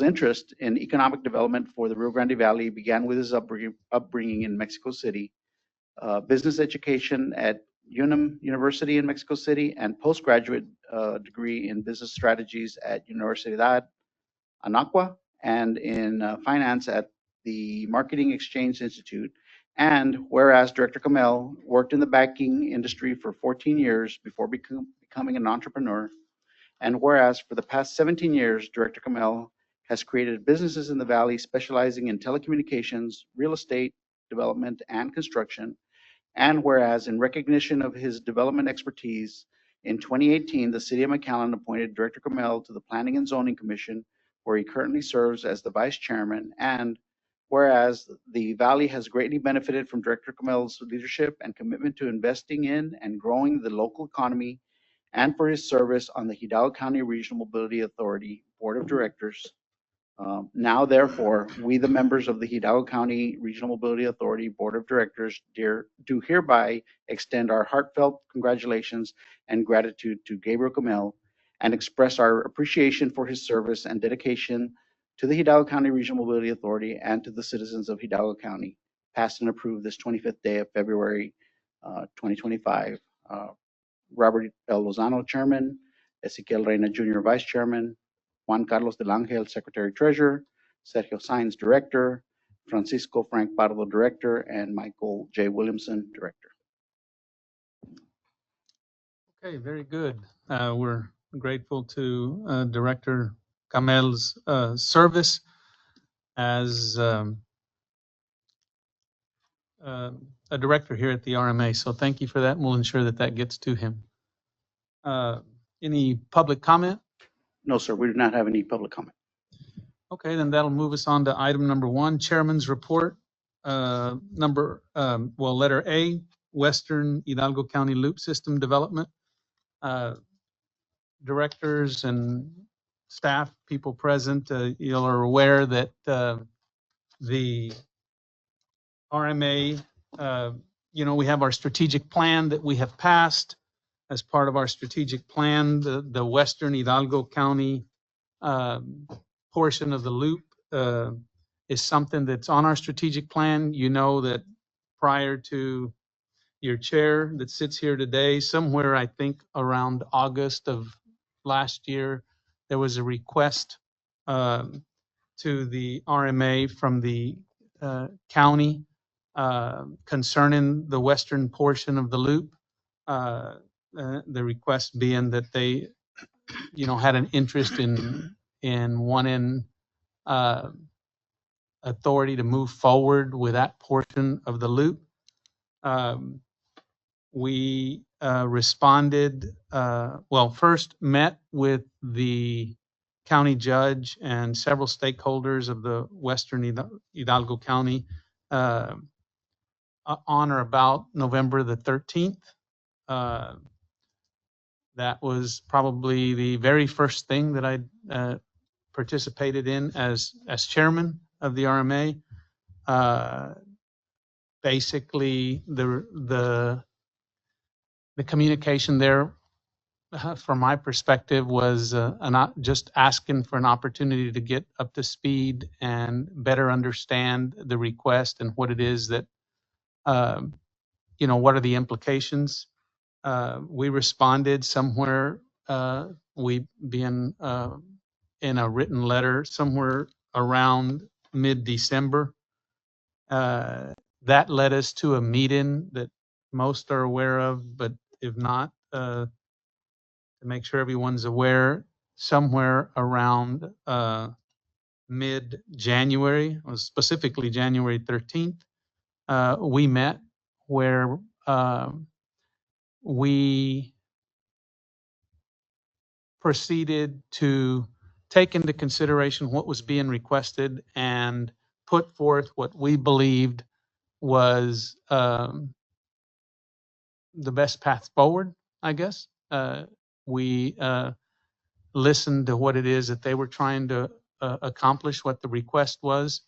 interest in economic development for the Rio Grande Valley began with his upbringing in Mexico City, business education at UNAM University in Mexico City, and postgraduate degree in business strategies at Universidad Anáhuac, and in finance at the Marketing Exchange Institute. And whereas Director Camel worked in the banking industry for 14 years before becoming an entrepreneur, and whereas for the past 17 years, Director Camel has created businesses in the Valley specializing in telecommunications, real estate development, and construction. And whereas in recognition of his development expertise, in 2018, the City of McAllen appointed Director Camel to the Planning and Zoning Commission, where he currently serves as the Vice Chairman. And whereas the Valley has greatly benefited from Director Camel's leadership and commitment to investing in and growing the local economy, and for his service on the Hidalgo County Regional Mobility Authority Board of Directors. Now, therefore, we, the members of the Hidalgo County Regional Mobility Authority Board of Directors, do hereby extend our heartfelt congratulations and gratitude to Gabriel Camel and express our appreciation for his service and dedication to the Hidalgo County Regional Mobility Authority and to the citizens of Hidalgo County. Passed and approved this 25th day of February 2025. Robert L. Lozano, Chairman, Ezequiel Reina Jr., Vice Chairman, Juan Carlos del Ángel, Secretary Treasurer, Sergio Sainz, Director, Francisco Frank Pardo, Director, and Michael J. Williamson, Director. Okay, very good. We're grateful to Director Camel's service as a director here at the RMA. So thank you for that, and we'll ensure that that gets to him. Any public comment? No, sir, we do not have any public comment. Okay, then that'll move us on to item number 1, Chairman's Report. Letter A, Western Hidalgo County Loop System Development. Directors and staff, people present, you are aware that the RMA, we have our strategic plan that we have passed. As part of our strategic plan, the Western Hidalgo County portion of the loop is something that's on our strategic plan. You know that prior to your chair that sits here today, somewhere I think around August of last year, there was a request to the RMA from the county concerning the western portion of the loop. The request being that they, had an interest in wanting authority to move forward with that portion of the loop. We responded, first met with the county judge and several stakeholders of the Western Hidalgo County on or about November the 13th. That was probably the very first thing that I participated in as chairman of the RMA. Basically, the communication there, from my perspective, was not just asking for an opportunity to get up to speed and better understand the request and what it is that, what are the implications. We responded somewhere, we being in a written letter somewhere around mid-December. That led us to a meeting that most are aware of, but if not, to make sure everyone's aware, somewhere around mid-January, or specifically January 13th, we met where we proceeded to take into consideration what was being requested and put forth what we believed was the best path forward, I guess. We listened to what it is that they were trying to accomplish, what the request was.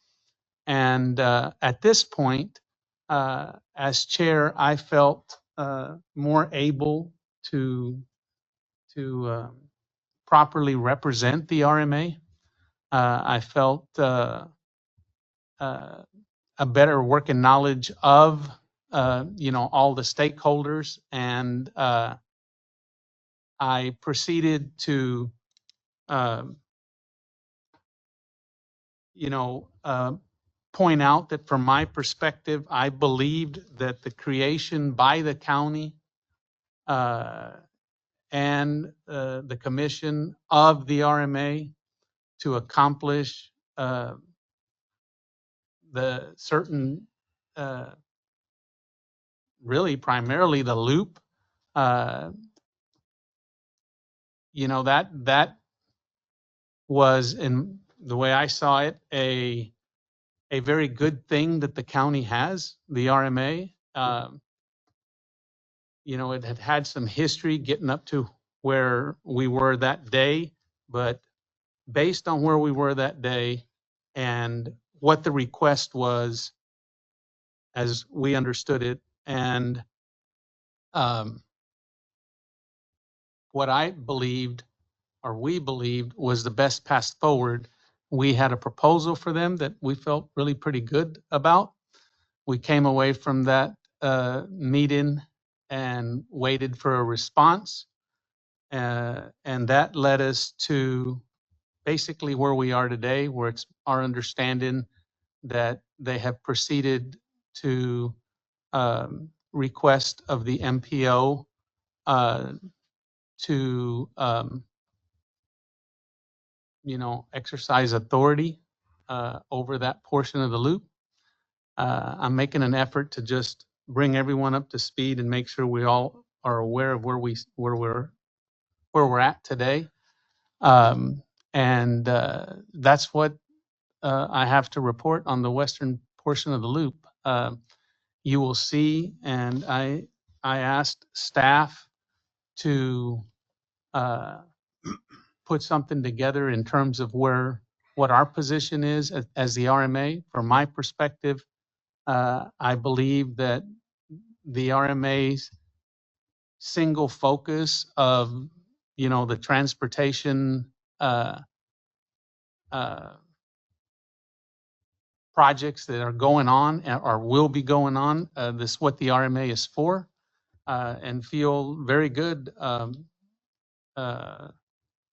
And at this point, as chair, I felt more able to properly represent the RMA. I felt a better working knowledge of all the stakeholders, and I proceeded to point out that from my perspective, I believed that the creation by the county and the commission of the RMA to accomplish the certain, really primarily the loop, that was, in the way I saw it, a very good thing that the county has, the RMA. It had some history getting up to where we were that day, but based on where we were that day and what the request was, as we understood it, and what I believed, or we believed, was the best path forward, we had a proposal for them that we felt really pretty good about. We came away from that meeting and waited for a response. And that led us to basically where we are today, where it's our understanding that they have proceeded to request of the MPO to exercise authority over that portion of the loop. I'm making an effort to just bring everyone up to speed and make sure we all are aware of where we're at today. And that's what I have to report on the western portion of the loop. You will see, and I asked staff to put something together in terms of what our position is as the RMA. From my perspective, I believe that the RMA's single focus of the transportation projects that are going on or will be going on, this is what the RMA is for, and feel very good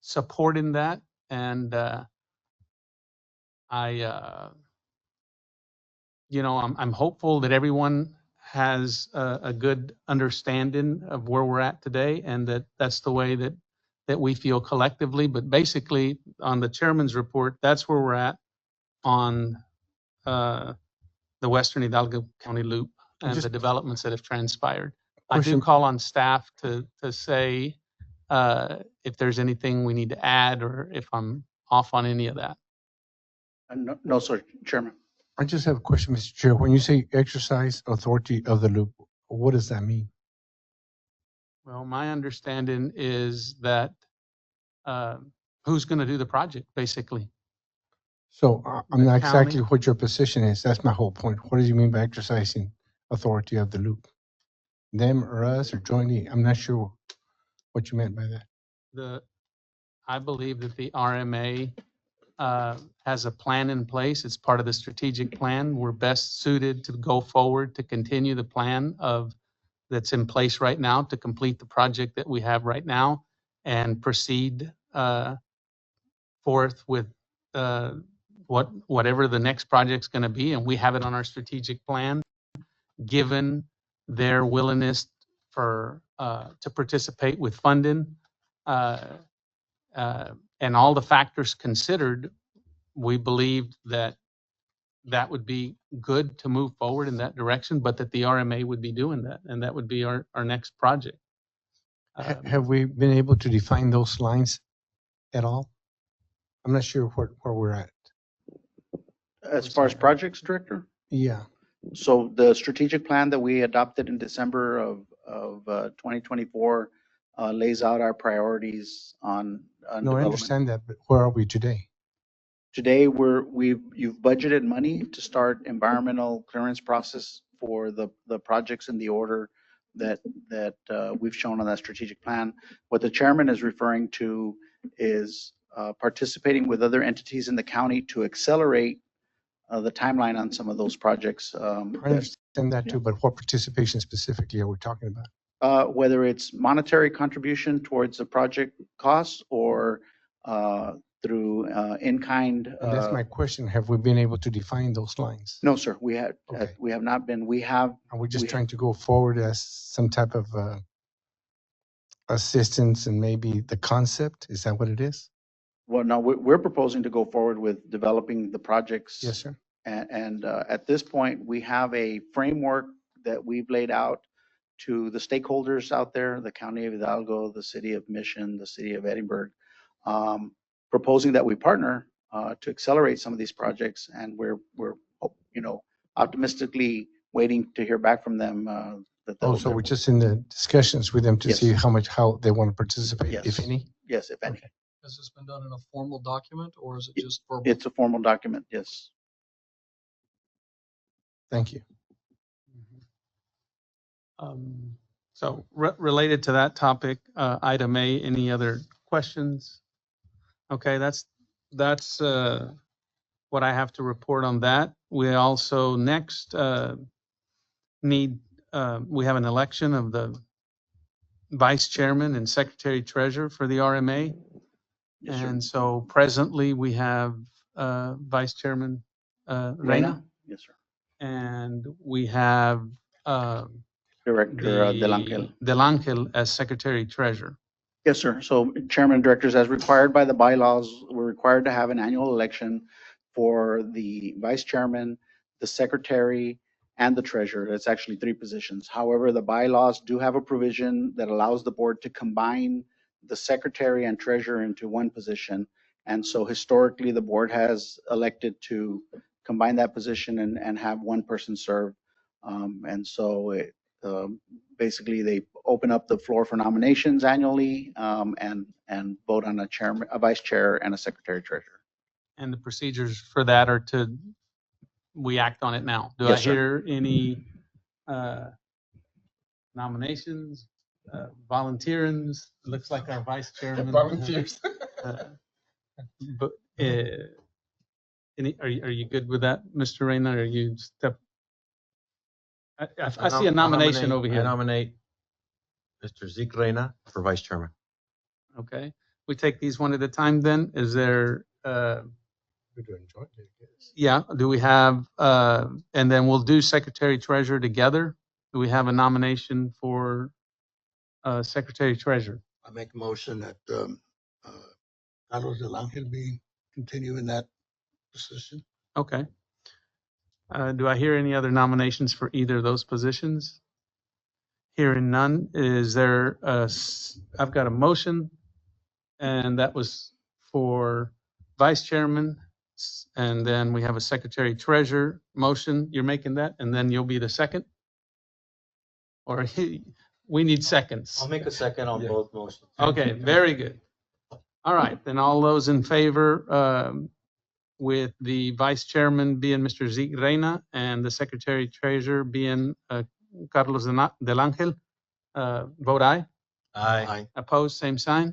supporting that. And I'm hopeful that everyone has a good understanding of where we're at today, and that's the way that we feel collectively. But basically, on the chairman's report, that's where we're at on the Western Hidalgo County Loop and the developments that have transpired. I do call on staff to say if there's anything we need to add or if I'm off on any of that. No, sir, Chairman. I just have a question, Mr. Chair. When you say exercise authority of the loop, what does that mean? Well, my understanding is that uh, who's going to do the project, basically? So I'm The not exactly county? what your position is. That's my whole point. What do you mean by exercising authority of the loop? Them or us or jointly? I'm not sure what you meant by that. I believe that the RMA has a plan in place. It's part of the strategic plan. We're best suited to go forward to continue the plan that's in place right now to complete the project that we have right now and proceed forth with whatever the next project's going to be. And we have it on our strategic plan, given their willingness to participate with funding. And all the factors considered, we believed that that would be good to move forward in that direction, but that the RMA would be doing that, and that would be our next project. Have we been able to define those lines at all? I'm not sure where we're at. As far as projects, Director? Yeah. So the strategic plan that we adopted in December of 2024 lays out our priorities on No, I development. understand that, but where are we today? Today, you've budgeted money to start environmental clearance process for the projects in the order that we've shown on that strategic plan. What the chairman is referring to is participating with other entities in the county to accelerate the timeline on some of those projects. I understand that too, but what participation specifically are we talking about? Whether it's monetary contribution towards the project costs or through in-kind. And that's my question. Have we been able to define those lines? No, sir, Okay. we have not been. We have. Are we just trying to go forward as some type of assistance and maybe the concept? Is that what it is? Well, no, we're proposing to go forward with developing the projects. Yes, sir. And at this point, we have a framework that we've laid out to the stakeholders out there, the County of Hidalgo, the City of Mission, the City of Edinburgh, proposing that we partner to accelerate some of these projects. And we're optimistically waiting to hear back from them. So we're just in the discussions with them to Yes. see how they want to participate, Yes. if any? Yes, if any. Has this been done in a formal document or is it just verbal? It's a formal document, yes. Thank you. So related to that topic, item A, any other questions? Okay, that's what I have to report on that. We also next we have an election of the vice chairman and secretary treasurer for the RMA. Yes, sir. And so presently we have Vice Chairman Reina, Yes, sir. and we have Director Del Angel. Del Angel as Secretary Treasurer. Yes, sir. So Chairman and Directors, as required by the bylaws, we're required to have an annual election for the Vice Chairman, the Secretary, and the Treasurer. It's actually 3 positions. However, the bylaws do have a provision that allows the board to combine the Secretary and Treasurer into one position. And so historically, the board has elected to combine that position and have one person serve. And so basically they open up the floor for nominations annually and vote on a chairman, a vice chair, and a secretary treasurer. And the procedures for that are we act on it now. Do I Yes, sir. hear any nominations, volunteerings? It looks like our vice chairman. Volunteers. But are you good with that, Mr. Reina? Are you step? I see a nomination over I here. nominate Mr. Zeke Reina for vice chairman. Okay, we take these one at a time then. Is there, We're doing jointly, I guess. yeah, do we have, and then we'll do secretary treasurer together. Do we have a nomination for secretary treasurer? I make a motion that Carlos Del Angel be continue in that position. Okay. Do I hear any other nominations for either of those positions? Hearing none, is there I've got a motion, and that was for vice chairman And then we have a secretary treasurer motion. You're making that, and then you'll be the second? Or we need seconds. I'll make a second on both motions. Okay, very good. All right, then all those in favor, with the vice chairman being Mr. Zeke Reina and the secretary treasurer being Carlos del Angel, vote aye. Aye. Opposed, same sign.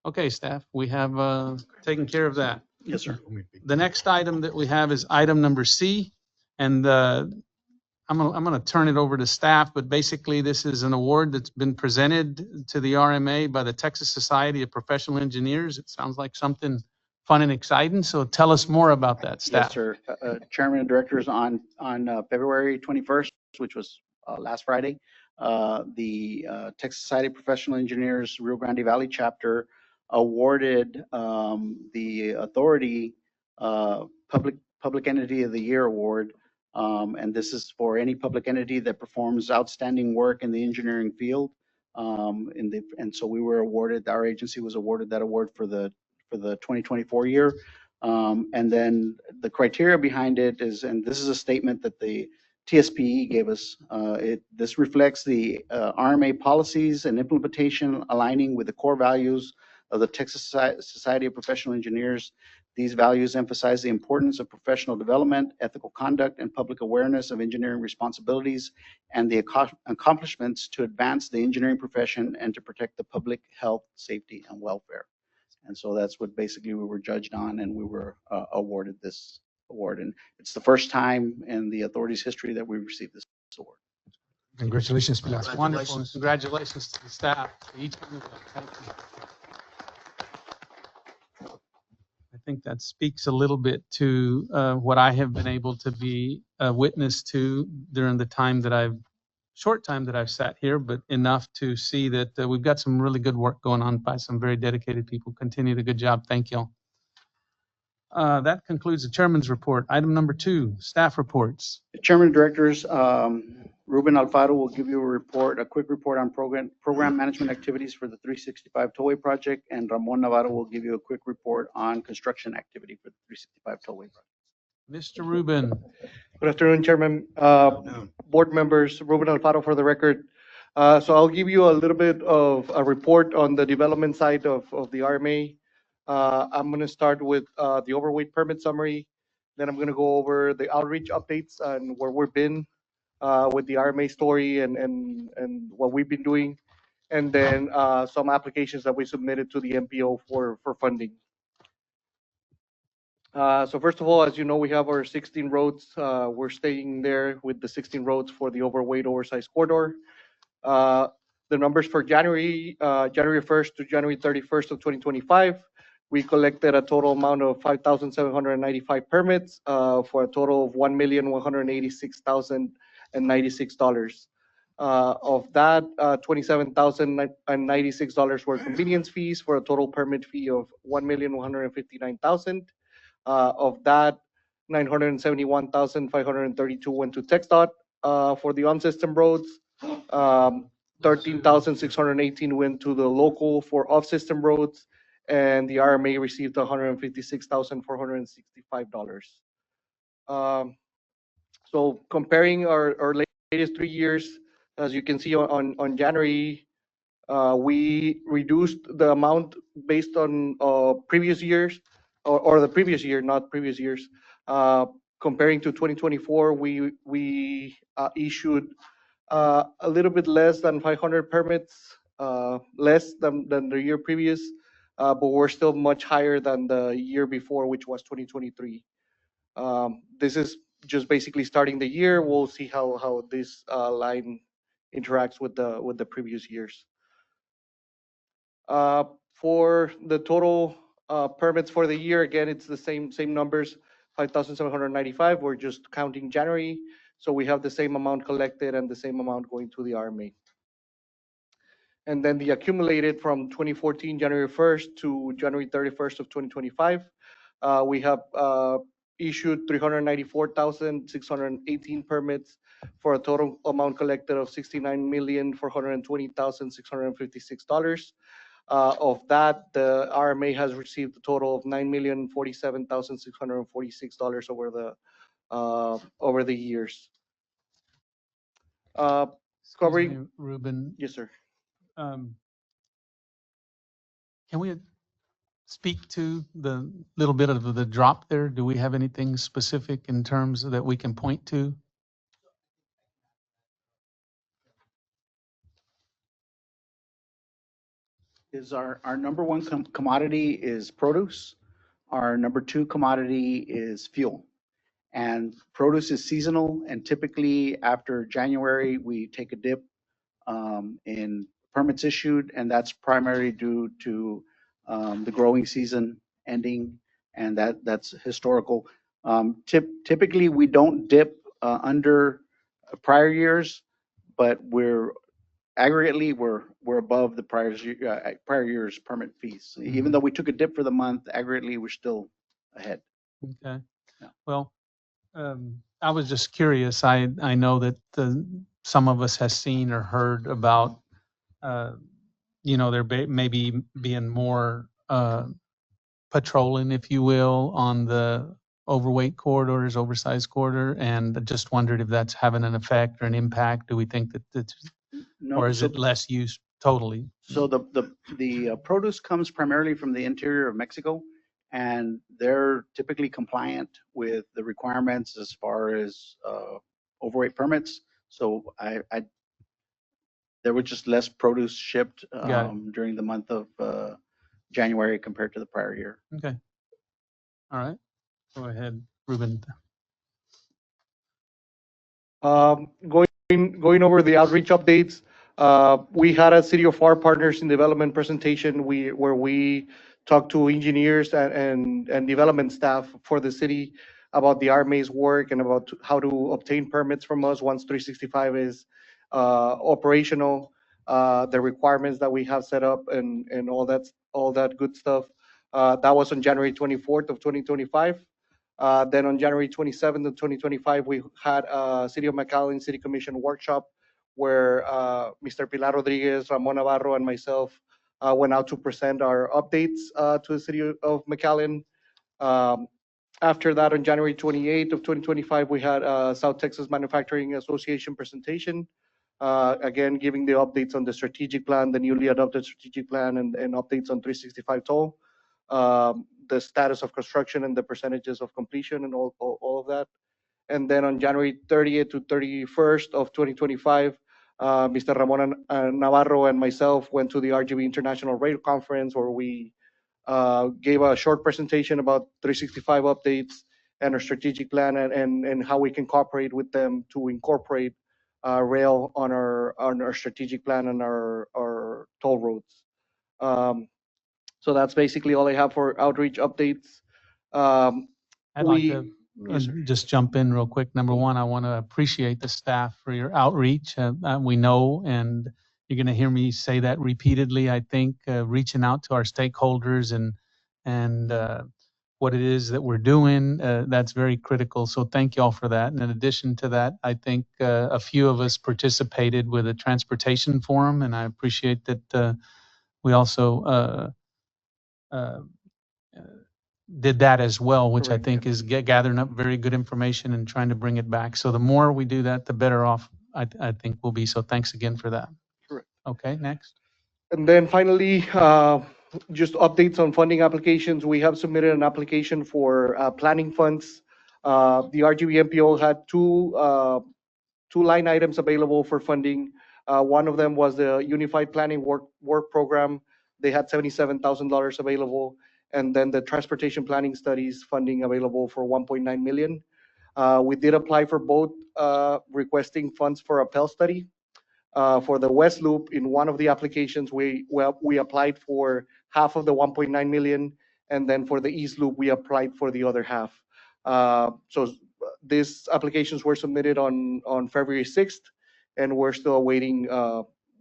Okay, staff, we have taken care of that. Yes, sir. The next item that we have is item number C, and I'm gonna turn it over to staff, but basically this is an award that's been presented to the RMA by the Texas Society of Professional Engineers. It sounds like something fun and exciting, so tell us more about that, staff. Yes, sir. Chairman and directors, on February 21st, which was last Friday, the Texas Society of Professional Engineers Rio Grande Valley chapter awarded the authority Public Entity of the Year award. And this is for any public entity that performs outstanding work in the engineering field. And so we were awarded, our agency was awarded that award for the 2024 year. And then the criteria behind it is, and this is a statement that the TSPE gave us. This reflects the RMA policies and implementation aligning with the core values of the Texas Society of Professional Engineers. These values emphasize the importance of professional development, ethical conduct, and public awareness of engineering responsibilities and the accomplishments to advance the engineering profession and to protect the public health, safety, and welfare. And so that's what basically we were judged on, and we were awarded this award. And it's the first time in the authority's history that we've received this award. Congratulations, Pilar. Wonderful. Congratulations to the staff, to each one of them. Thank you. I think that speaks a little bit to what I have been able to be a witness to during the short time that I've sat here, but enough to see that we've got some really good work going on by some very dedicated people. Continue the good job. Thank you. That concludes the chairman's report. Item number 2, staff reports. Chairman and directors, Ruben Alfaro will give you a quick report on program management activities for the 365 Tollway project, and Ramon Navarro will give you a quick report on construction activity for the 365 Tollway project. Mr. Rubin. Good afternoon, Chairman, board members, Ruben Alfaro for the record. So I'll give you a little bit of a report on the development side of the RMA. I'm going to start with the overweight permit summary. Then I'm going to go over the outreach updates and where we've been with the RMA story and what we've been doing. And then some applications that we submitted to the MPO for funding. So first of all, as you know, we have our 16 roads. We're staying there with the 16 roads for the overweight oversized corridor. The numbers for January 1st to January 31st of 2025, we collected a total amount of 5,795 permits for a total of $1,186,096. Of that, $27,096 were convenience fees for a total permit fee of $1,159,000. Of that, 971,532 went to TxDOT for the on-system roads. 13,618 went to the local for off-system roads, and the RMA received $156,465. So comparing our latest 3 years, as you can see on January, we reduced the amount based on previous years, or the previous year, not previous years. Comparing to 2024, we issued a little bit less than 500 permits, less than the year previous, but we're still much higher than the year before, which was 2023. This is just basically starting the year. We'll see how this line interacts with the previous years. For the total permits for the year, again, it's the same numbers, 5,795. We're just counting January, so we have the same amount collected and the same amount going to the RMA. And then the accumulated from 2014, January 1st to January 31st of 2025, we have issued 394,618 permits for a total amount collected of $69,420,656. Of that, the RMA has received a total of $9,047,646 over the years. Excuse Covering, me, Ruben, yes, sir. can we speak to the little bit of the drop there? Do we have anything specific in terms that we can point to? Is our number one commodity is produce. Our number two commodity is fuel. And produce is seasonal, and typically after January, we take a dip in permits issued, and that's primarily due to the growing season ending, and that's historical. Typically, we don't dip under prior years, but aggregately, we're above the prior year's permit fees. Even though we took a dip for the month, aggregately, we're still ahead. Okay. Yeah. Well, I was just curious. I know that some of us has seen or heard about, there maybe being more patrolling, if you will, on the overweight corridors, oversized corridor, and I just wondered if that's having an effect or an impact. Do we think that it's, No, or is so- it less use totally? So the produce comes primarily from the interior of Mexico, and they're typically compliant with the requirements as far as overweight permits. So there was just less produce shipped Got it. during the month of January compared to the prior year. Okay. All right. Go ahead, Ruben. Going over the outreach updates, we had a City of Pharr Partners in Development presentation where we talked to engineers and development staff for the city about the RMA's work and about how to obtain permits from us once 365 is operational, the requirements that we have set up and all that good stuff. That was on January 24th of 2025. Then on January 27th of 2025, we had a City of McAllen City Commission workshop where Mr. Pilar Rodriguez, Ramon Navarro, and myself went out to present our updates to the City of McAllen. After that, on January 28th of 2025, we had South Texas Manufacturing Association presentation, again, giving the updates on the strategic plan, the newly adopted strategic plan, and updates on 365 toll. The status of construction and the percentages of completion and all of that. And then on January 30th to 31st of 2025, Mr. Ramon Navarro and myself went to the RGB International Rail Conference where we gave a short presentation about 365 updates and our strategic plan and how we can cooperate with them to incorporate rail on our strategic plan and our toll roads. So that's basically all I have for outreach updates. I'd like to just jump in real quick. Number one, I want to appreciate the staff for your outreach. We know, and you're going to hear me say that repeatedly, I think, reaching out to our stakeholders and what it is that we're doing, that's very critical. So thank you all for that. And in addition to that, I think a few of us participated with a transportation forum, and I appreciate that we also did that as well, which Correct, I think is gathering up very good information and trying to bring it back. So the more we do that, the better off I think we'll be. So thanks again for that. Correct. Okay, next. And then finally, just updates on funding applications. We have submitted an application for planning funds. The RGB MPO had two line items available for funding. One of them was the Unified Planning Work Program. They had $77,000 available, and then the Transportation Planning Studies funding available for $1.9 million. We did apply for both, requesting funds for a Pell study. For the West Loop, in one of the applications, we applied for half of the 1.9 million, and then for the East Loop, we applied for the other half. So these applications were submitted on February 6th, and we're still awaiting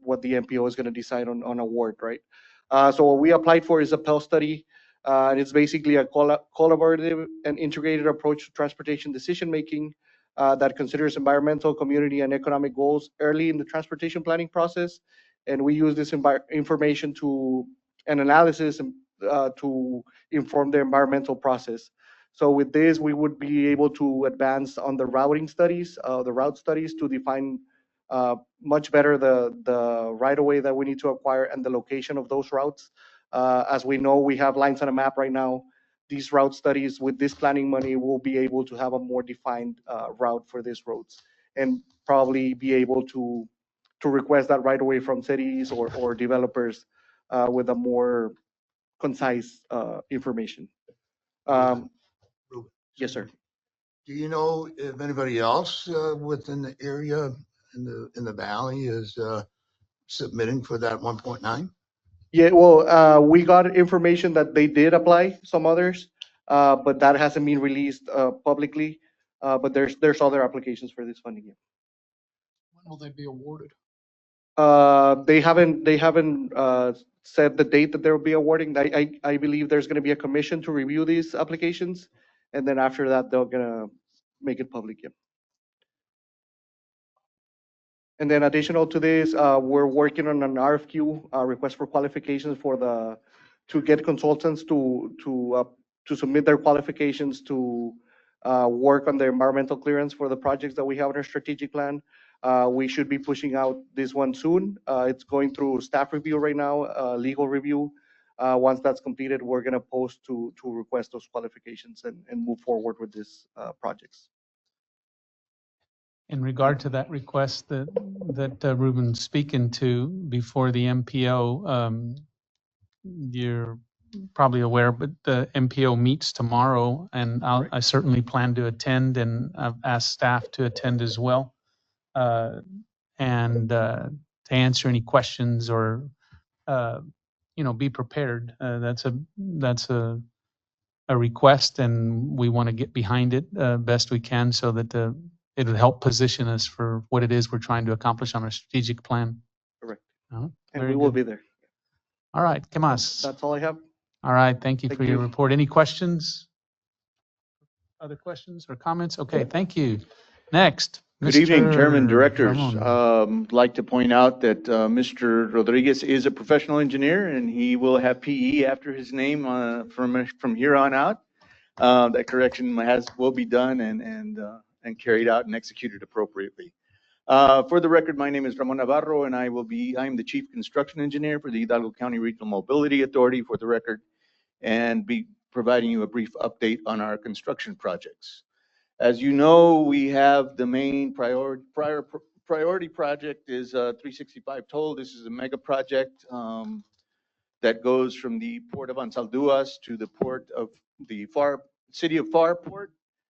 what the MPO is going to decide on award, right? So what we applied for is a Pell study, and it's basically a collaborative and integrated approach to transportation decision-making that considers environmental, community, and economic goals early in the transportation planning process. And we use this information to and analysis to inform the environmental process. So with this, we would be able to advance on the routing studies, the route studies to define much better the right-of-way that we need to acquire and the location of those routes. As we know, we have lines on a map right now. These route studies with this planning money will be able to have a more defined route for these roads and probably be able to request that right-of-way from cities or developers with a more concise information. Ruben, Yes, sir. do you know if anybody else within the area in the valley is submitting for that 1.9? Yeah, well, we got information that they did apply, some others, but that hasn't been released publicly. But there's other applications for this funding. When will they be awarded? They haven't said the date that they'll be awarding. I believe there's going to be a commission to review these applications, and then after that they're gonna make it public. Yeah. And then additional to this, we're working on an RFQ, request for qualifications to get consultants to submit their qualifications to work on the environmental clearance for the projects that we have in our strategic plan. We should be pushing out this one soon. It's going through staff review right now, legal review. Once that's completed, we're gonna post to request those qualifications and move forward with these projects. In regard to that request that Ruben's speaking to before the MPO, you're probably aware, but the MPO meets tomorrow, and I certainly plan to attend, and I've asked staff to attend as well, and to answer any questions or be prepared. That's a request, and we want to get behind it best we can so that it'll help position us for what it is we're trying to accomplish on our strategic plan. Correct. Oh, And very we will good. be there. All right, ¿qué más? That's all I have. All right, thank you Thank for your you. report. Any questions? Other questions or comments? Okay, thank you. Next. Good evening, Chairman, Mr. Directors. Ramon. I'd like to point out that Mr. Rodriguez is a professional engineer, and he will have PE after his name from here on out. That correction will be done and carried out and executed appropriately. For the record, my name is Ramon Navarro, and I'm the Chief Construction Engineer for the Hidalgo County Regional Mobility Authority, for the record, and be providing you a brief update on our construction projects. As you know, we have the main priority project is 365 Toll. This is a mega project that goes from the port of Anzalduas to the port of the city of Pharr port.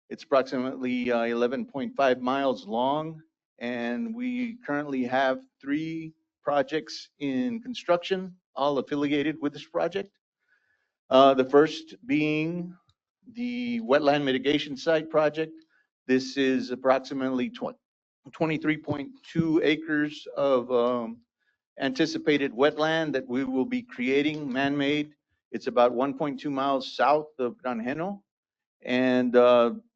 It's approximately 11.5 miles long, and we currently have 3 projects in construction, all affiliated with this project. The first being the wetland mitigation site project. This is approximately 23.2 acres of anticipated wetland that we will be creating man-made. It's about 1.2 miles south of Granjeno. And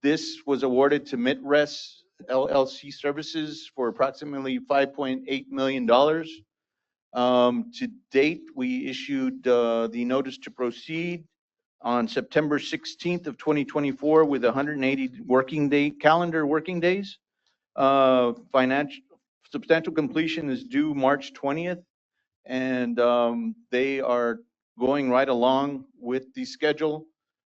this was awarded to MitRes LLC Services for approximately $5.8 million. To date, we issued the notice to proceed on September 16th of 2024 with 180 calendar working days. Substantial completion is due March 20th, and they are going right along with the schedule.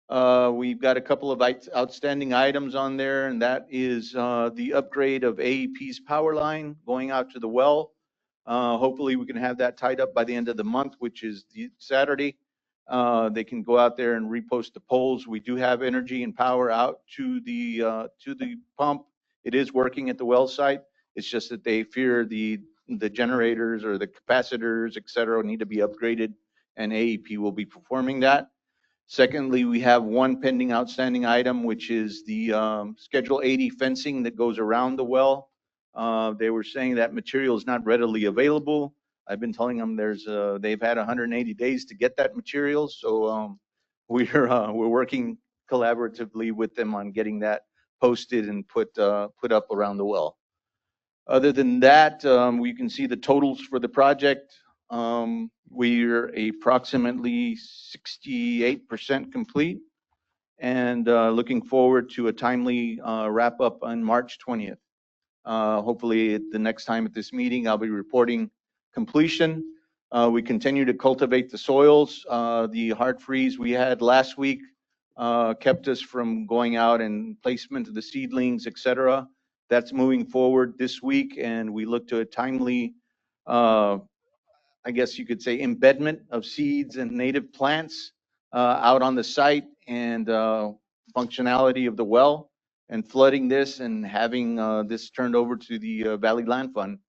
We've got a couple of outstanding items on there, and that is the upgrade of AEP's power line going out to the well. Hopefully we can have that tied up by the end of the month, which is Saturday. They can go out there and repost the poles. We do have energy and power out to the pump. It is working at the well site. It's just that they fear the generators or the capacitors, et cetera, need to be upgraded, and AEP will be performing that. Secondly, we have one pending outstanding item, which is the Schedule 80 fencing that goes around the well. They were saying that material is not readily available. I've been telling them they've had 180 days to get that material, so we're working collaboratively with them on getting that posted and put up around the well. Other than that, we can see the totals for the project. We're approximately 68% complete and looking forward to a timely wrap up on March 20th. Hopefully, the next time at this meeting, I'll be reporting completion. We continue to cultivate the soils. The hard freeze we had last week kept us from going out and placement of the seedlings, et cetera. That's moving forward this week, and we look to a timely, I guess you could say, embedment of seeds and native plants out on the site, and functionality of the well, and flooding this and having this turned over to the Valley Land Fund,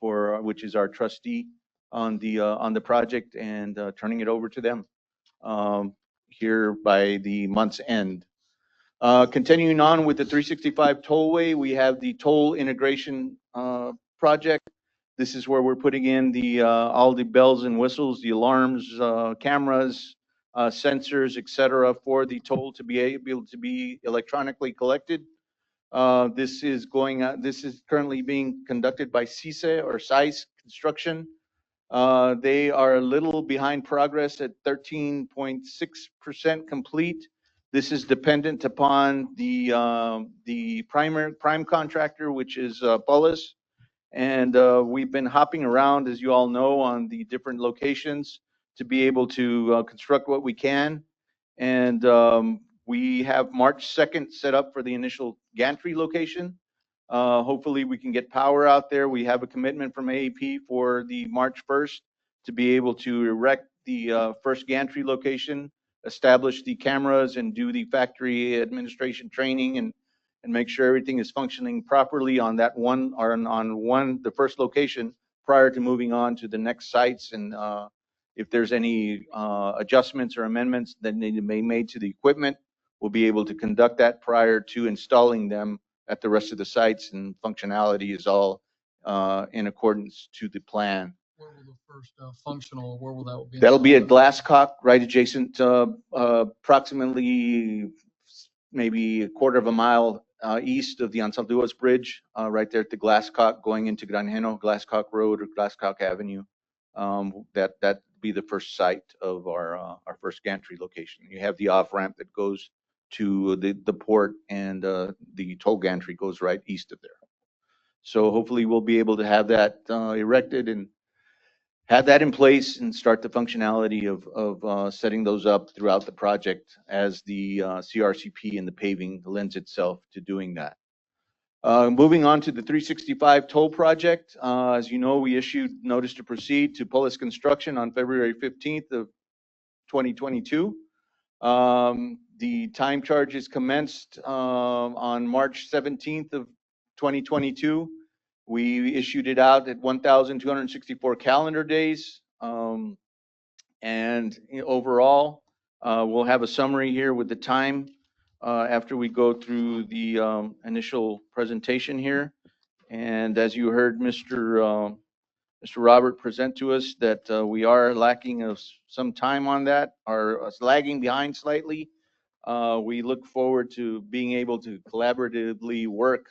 for which is our trustee on the project, and turning it over to them here by the month's end. Continuing on with the 365 tollway, we have the toll integration project. This is where we're putting in the all the bells and whistles, the alarms, cameras, sensors, et cetera, for the toll to be able to be electronically collected. This is currently being conducted by CISE or SICE Construction. They are a little behind progress at 13.6% complete. This is dependent upon the prime contractor, which is Pullis. And we've been hopping around, as you all know, on the different locations to be able to construct what we can. And we have March 2nd set up for the initial gantry location. Hopefully we can get power out there. We have a commitment from AEP for the March 1st to be able to erect the first gantry location, establish the cameras, and do the factory administration training, and make sure everything is functioning properly on that one, or on the first location, prior to moving on to the next sites. And if there's any adjustments or amendments that need to be made to the equipment, we'll be able to conduct that prior to installing them at the rest of the sites, and functionality is all in accordance to the plan. Where will the first functional, where will that be? That'll be at Glasscock, right adjacent, approximately maybe a quarter of a mile east of the Ansalduas Bridge, right there at the Glasscock going into Granjeno, Glasscock Road or Glasscock Avenue. That be the first site of our first gantry location. You have the off ramp that goes to the port, and the toll gantry goes right east of there. So hopefully we'll be able to have that erected and have that in place and start the functionality of setting those up throughout the project as the CRCP and the paving lends itself to doing that. Moving on to the 365 toll project. As you know, we issued notice to proceed to Pullis Construction on February 15th of 2022. The time charges commenced on March 17th of 2022. We issued it out at 1,264 calendar days. And overall, we'll have a summary here with the time after we go through the initial presentation here. And as you heard Mr. Robert present to us, that we are lacking of some time on that, or lagging behind slightly. We look forward to being able to collaboratively work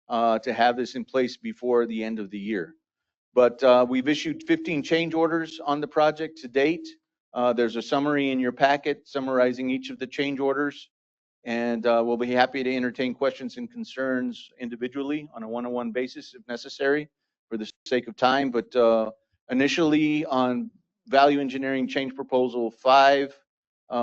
to have this in place before the end of the year. But we've issued 15 change orders on the project to date. There's a summary in your packet summarizing each of the change orders, and we'll be happy to entertain questions and concerns individually on a one-on-one basis if necessary for the sake of time. But initially on value engineering change proposal 5,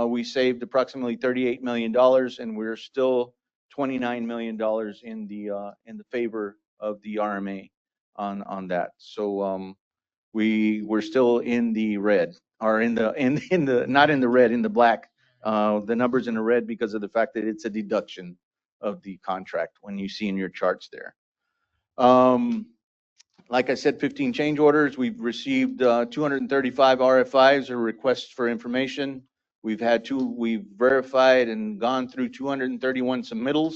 we saved approximately $38 million, and we're still $29 million in the favor of the RMA on that. So we're still in the red, or in the not in the red, in the black. The numbers in the red because of the fact that it's a deduction of the contract when you see in your charts there. Like I said, 15 change orders. We've received 235 RFIs or requests for information. We've verified and gone through 231 submittals.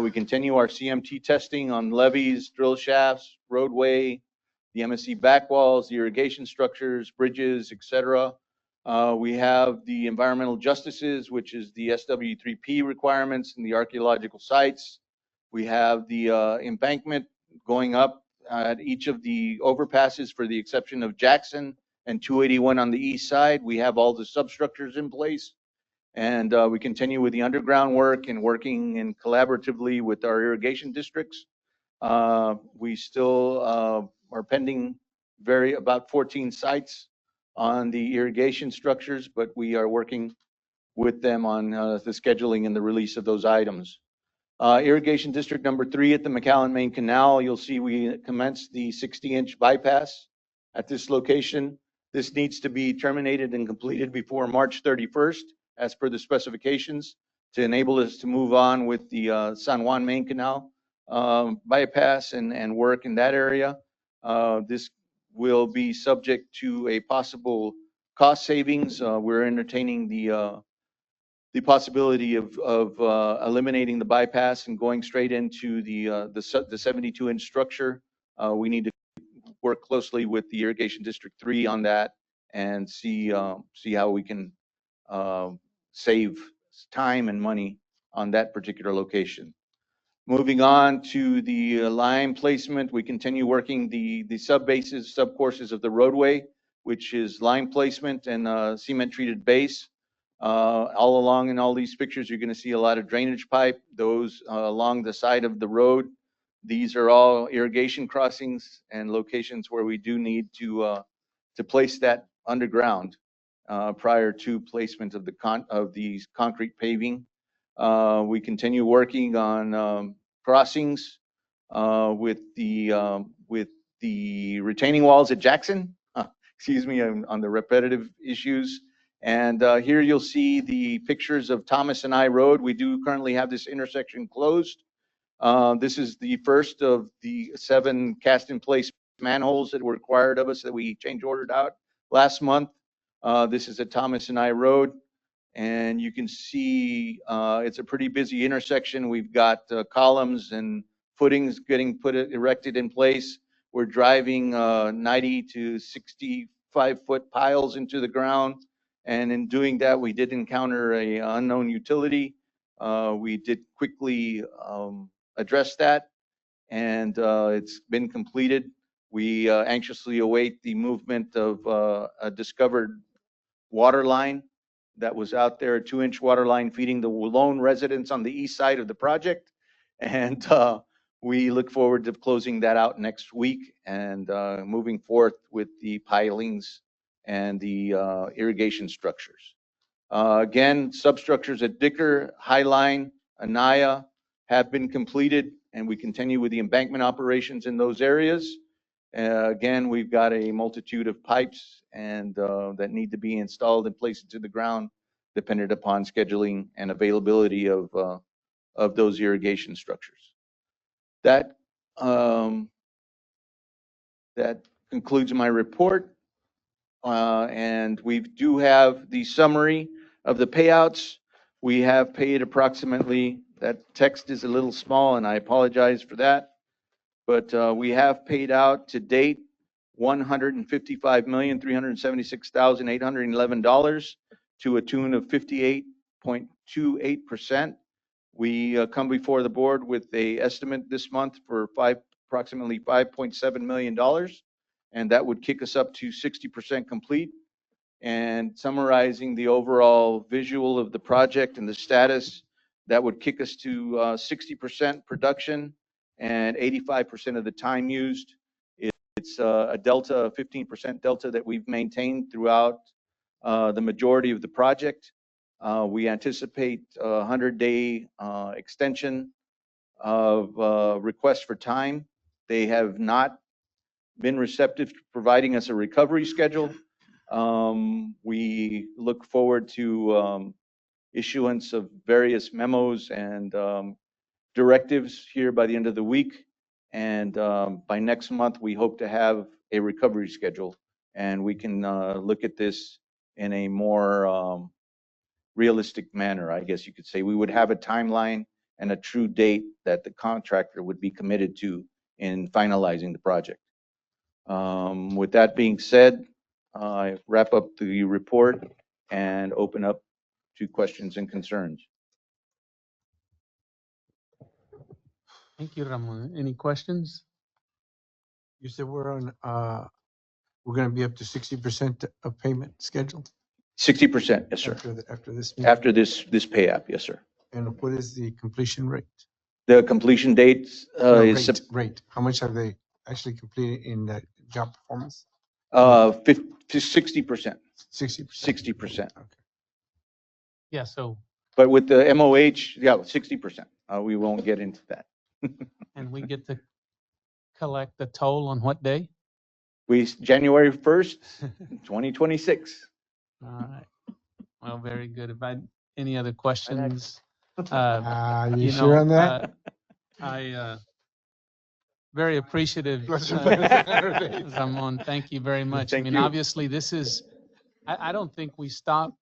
We continue our CMT testing on levees, drill shafts, roadway, the MSC back walls, the irrigation structures, bridges, etc. We have the environmental justices, which is the SW3P requirements and the archaeological sites. We have the embankment going up at each of the overpasses for the exception of Jackson and 281 on the east side. We have all the substructures in place. And we continue with the underground work and working in collaboratively with our irrigation districts. We still are pending about 14 sites on the irrigation structures, but we are working with them on the scheduling and the release of those items. Irrigation District number 3 at the McAllen Main Canal, you'll see we commenced the 60-inch bypass at this location. This needs to be terminated and completed before March 31st, as per the specifications, to enable us to move on with the San Juan Main Canal bypass and work in that area. This will be subject to a possible cost savings. We're entertaining the possibility of eliminating the bypass and going straight into the 72-inch structure. We need to work closely with the Irrigation District 3 on that and see how we can save time and money on that particular location. Moving on to the line placement, we continue working the sub-bases, sub-courses of the roadway, which is line placement and cement-treated base. All along in all these pictures, you're going to see a lot of drainage pipe, those along the side of the road. These are all irrigation crossings and locations where we do need to place that underground prior to placement of these concrete paving. We continue working on crossings with the retaining walls at Jackson. Excuse me, on the repetitive issues. And here you'll see the pictures of Thomas and I Road. We do currently have this intersection closed. This is the first of the 7 cast-in-place manholes that were required of us that we change ordered out last month. This is at Thomas and I Road. And you can see it's a pretty busy intersection. We've got columns and footings getting erected in place. We're driving 90 to 65-foot piles into the ground. And in doing that, we did encounter an unknown utility. We did quickly address that, and it's been completed. We anxiously await the movement of a discovered water line that was out there, a 2-inch water line feeding the lone residents on the east side of the project. And we look forward to closing that out next week and moving forth with the pilings and the irrigation structures. Again, substructures at Dicker, Highline, Anaya have been completed, and we continue with the embankment operations in those areas. Again, we've got a multitude of pipes and that need to be installed and placed into the ground, dependent upon scheduling and availability of those irrigation structures. That concludes my report. And we do have the summary of the payouts. We have paid approximately, that text is a little small and I apologize for that, but we have paid out to date $155,376,811 to a tune of 58.28%. We come before the board with a estimate this month for approximately $5.7 million. And that would kick us up to 60% complete. And summarizing the overall visual of the project and the status, that would kick us to 60% production and 85% of the time used. It's a delta, 15% delta that we've maintained throughout the majority of the project. We anticipate a 100-day extension of requests for time. They have not been receptive to providing us a recovery schedule. We look forward to issuance of various memos and directives here by the end of the week. And by next month, we hope to have a recovery schedule, and we can look at this in a more realistic manner, I guess you could say. We would have a timeline and a true date that the contractor would be committed to in finalizing the project. With that being said, I wrap up the report and open up to questions and concerns. Thank you, Ramon. Any questions? You said we're on we're gonna be up to 60% of payment schedule 60%, yes, sir. after this meeting? After this pay app, yes, sir. And what is the completion rate? The completion date No, is rate. How much have they actually completed in the job performance? 60%. 60%. 60%. Yeah, so, But with the MOH, yeah, 60%. We won't get into that. and we get to collect the toll on what day? January 1st, 2026. All right. Well, very good. If I, any other questions? You sure on that? Very appreciative, Ramon. Thank you very much. I Thank mean, you. obviously, this is, I don't think we stop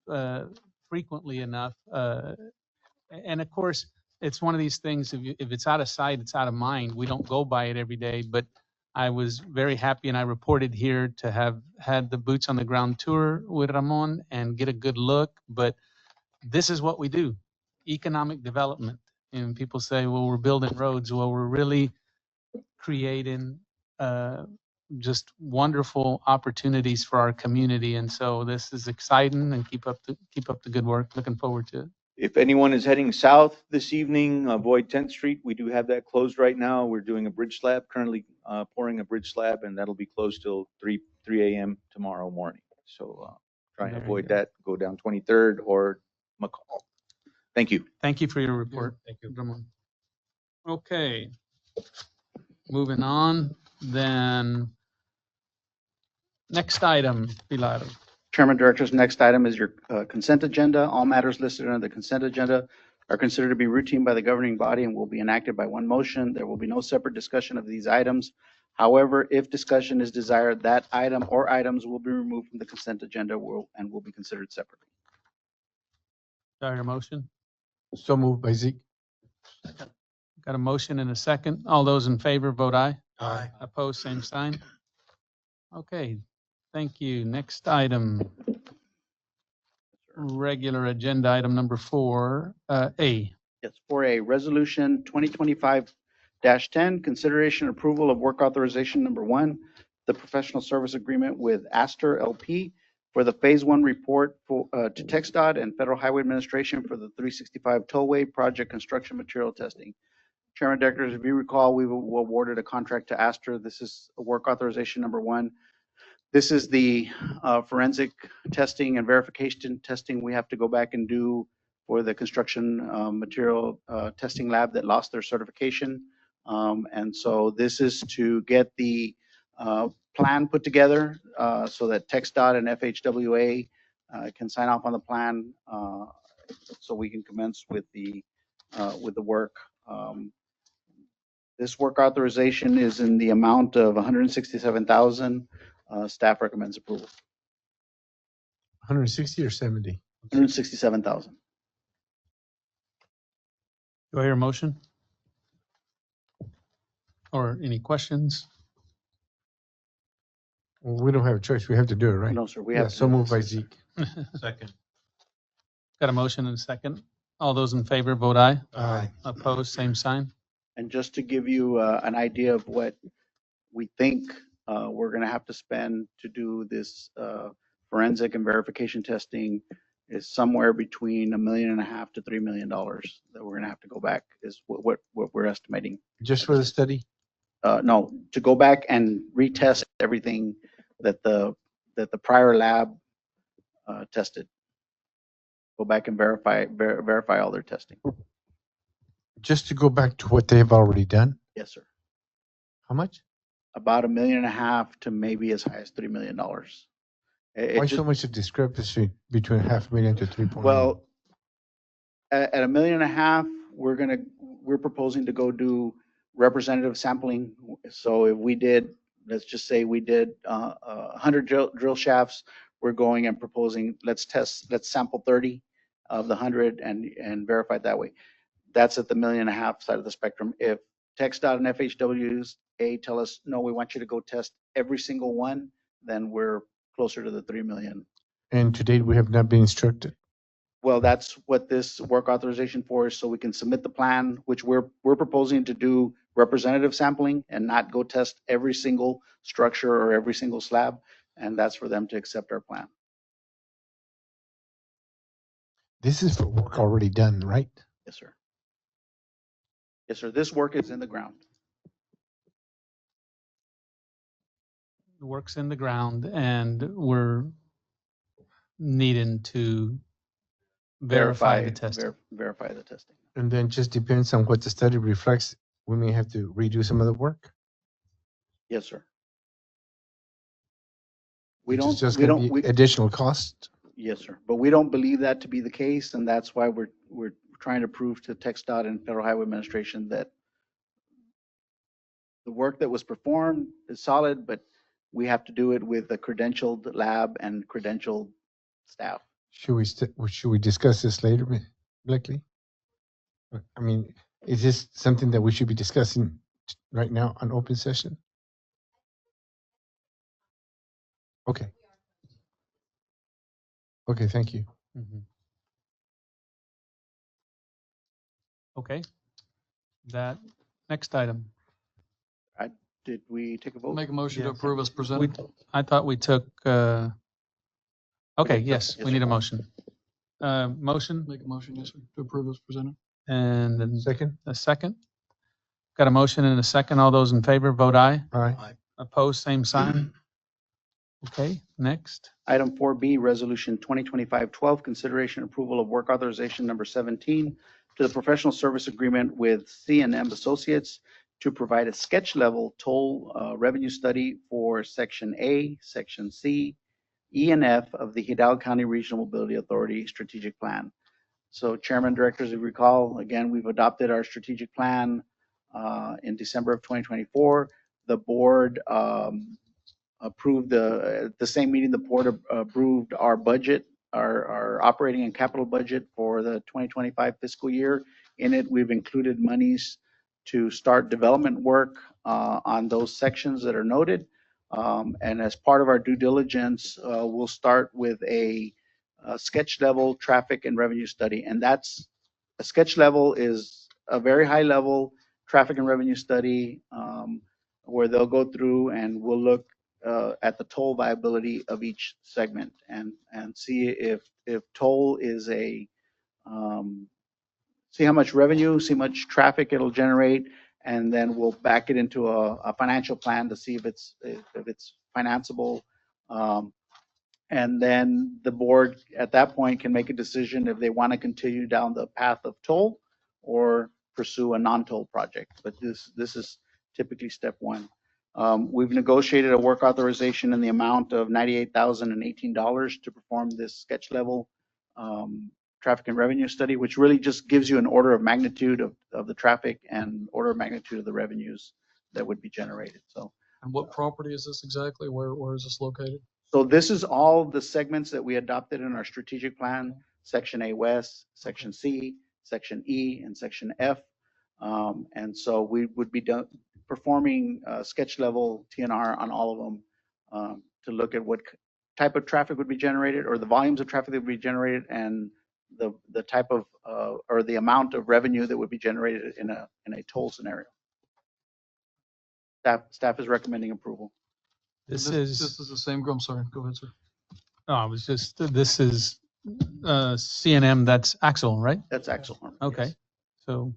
frequently enough. And of course, it's one of these things, if it's out of sight, it's out of mind. We don't go by it every day, but I was very happy and I reported here to have had the boots on the ground tour with Ramon and get a good look. But this is what we do, economic development. And people say, well, we're building roads. Well, we're really creating just wonderful opportunities for our community. And so this is exciting, and keep up the good work. Looking forward to it. If anyone is heading south this evening, avoid 10th Street. We do have that closed right now. We're doing a bridge slab, currently pouring a bridge slab, and that'll be closed till 3 a.m. tomorrow morning. So try and Very avoid good. that. Go down 23rd or McCall. Thank you. Thank you for your report. Thank you. Ramon. Okay. Moving on, then next item, Pilar. Chairman, Directors, next item is your consent agenda. All matters listed under the consent agenda are considered to be routine by the governing body and will be enacted by one motion. There will be no separate discussion of these items. However, if discussion is desired, that item or items will be removed from the consent agenda and will be considered separately. Do I hear a motion? So moved by Zeke. Got a motion and a second. All those in favor, vote aye. Aye. Opposed, same sign. Okay, thank you. Next item. Regular agenda item number 4A. Yes, for a resolution 2025-10, consideration approval of work authorization number 1, the professional service agreement with Astor LP for the Phase 1 report to TxDOT and Federal Highway Administration for the 365 Tollway Project construction material testing. Chairman, Directors, if you recall, we awarded a contract to Astor. This is work authorization number 1. This is the forensic testing and verification testing we have to go back and do for the construction material testing lab that lost their certification. And so this is to get the plan put together so that TxDOT and FHWA can sign off on the plan so we can commence with the work. This work authorization is in the amount of $167,000. Staff recommends approval. 160 or 70? $167,000. Do I hear a motion? Or any questions? Well, we don't have a choice. We have to do it, right? No, sir, we Yeah, have. to so do moved by this. Zeke. Second. Got a motion and a second. All those in favor, vote aye. Aye. Opposed, same sign. And just to give you an idea of what we think we're going to have to spend to do this forensic and verification testing is somewhere between $1.5 million to $3 million that we're going to have to go back is what we're estimating. Just for the study? No, to go back and retest everything that the prior lab tested. Go back and verify all their testing. Just to go back to what they've already done? Yes, sir. How much? About $1.5 million to maybe as high as $3 million. Why so much a discrepancy between $500,000 to 3.9? Well, at $1.5 million, we're proposing to go do representative sampling. So if we did, let's just say we did 100 drill shafts, we're going and proposing, let's sample 30 of the 100 and verify it that way. That's at the $1.5 million side of the spectrum. If TxDOT and FHWA tell us, no, we want you to go test every single one, then we're closer to the 3 million. And to date, we have not been instructed. Well, that's what this work authorization for is, so we can submit the plan, which we're proposing to do representative sampling and not go test every single structure or every single slab. and that's for them to accept our plan. This is for work already done, right? Yes, sir. Yes, sir. This work is in the ground. The work's in the ground and we're needing to verify the testing. Verify the testing. And then just depends on what the study reflects. We may have to redo some of the work. Yes, sir. Which is just gonna be additional cost. Yes, sir. But we don't believe that to be the case, and that's why we're trying to prove to TxDOT and Federal Highway Administration that the work that was performed is solid, but we have to do it with a credentialed lab and credentialed staff. Should we discuss this later, Blakely? I mean, is this something that we should be discussing right now on open session? Okay. Okay, thank you. Mhm. Okay. That, next item. Did we take a vote? Make a motion to Yes. approve as presented. I thought we took, okay, yes, Yes, we need sir. a motion. Motion Make a motion, yes, sir, to approve as presented. and then Second? a second. Got a motion and a second. All those in favor, vote aye. Aye. Opposed, same sign. Okay, next. Item 4B, Resolution 2025-12, consideration approval of work authorization number 17 to the professional service agreement with C&M Associates to provide a sketch level toll revenue study for Section A, Section C, E, and F of the Hidalgo County Regional Mobility Authority Strategic Plan. So Chairman, Directors, if you recall, again, we've adopted our strategic plan in December of 2024. The board approved at the same meeting, the board approved our budget, our operating and capital budget for the 2025 fiscal year. In it, we've included monies to start development work on those sections that are noted. And as part of our due diligence, we'll start with a sketch level traffic and revenue study. And that's, a sketch level is a very high level traffic and revenue study where they'll go through and we'll look at the toll viability of each segment and see if toll is see how much revenue, see how much traffic it'll generate, and then we'll back it into a financial plan to see if it's financeable. And then the board at that point can make a decision if they want to continue down the path of toll or pursue a non-toll project. But this is typically step one. We've negotiated a work authorization in the amount of $98,018 to perform this sketch level traffic and revenue study, which really just gives you an order of magnitude of the traffic and order of magnitude of the revenues that would be generated. So, And what property is this exactly? Where is this located? so this is all the segments that we adopted in our strategic plan, Section A West, Section C, Section E, and Section F. And so we would be performing sketch level TNR on all of them to look at what type of traffic would be generated or the volumes of traffic that would be generated and the type of or the amount of revenue that would be generated in a toll scenario. Staff is recommending approval. This This is, is the same, I'm sorry, go ahead, sir. oh, I was just, this is C&M, that's Axel, right? That's Axel Harmon. Okay, Yes. so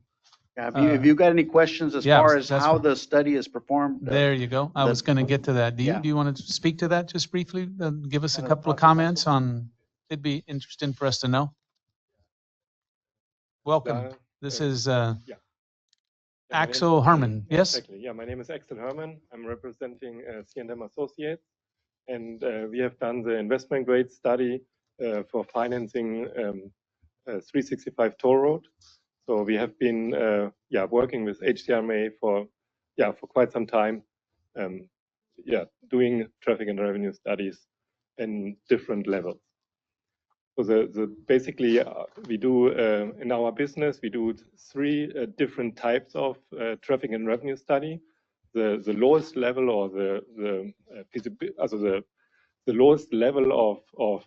Yeah, if you got any questions as yeah, far as that's how what- the study is performed? there you go. I was going to get to that. Do yeah. you want to speak to that just briefly? Give us a Kind of couple of process, comments on, it'd be interesting for us to know. Welcome. This is Axel Herman, yes? Exactly. Yeah, my name is Axel Herman. I'm representing C&M Associates, and we have done the investment grade study for financing 365 toll road. So we have been working with HCRMA for quite some time. Doing traffic and revenue studies in different levels. So basically we do in our business we do three different types of traffic and revenue study. The lowest level or the lowest level of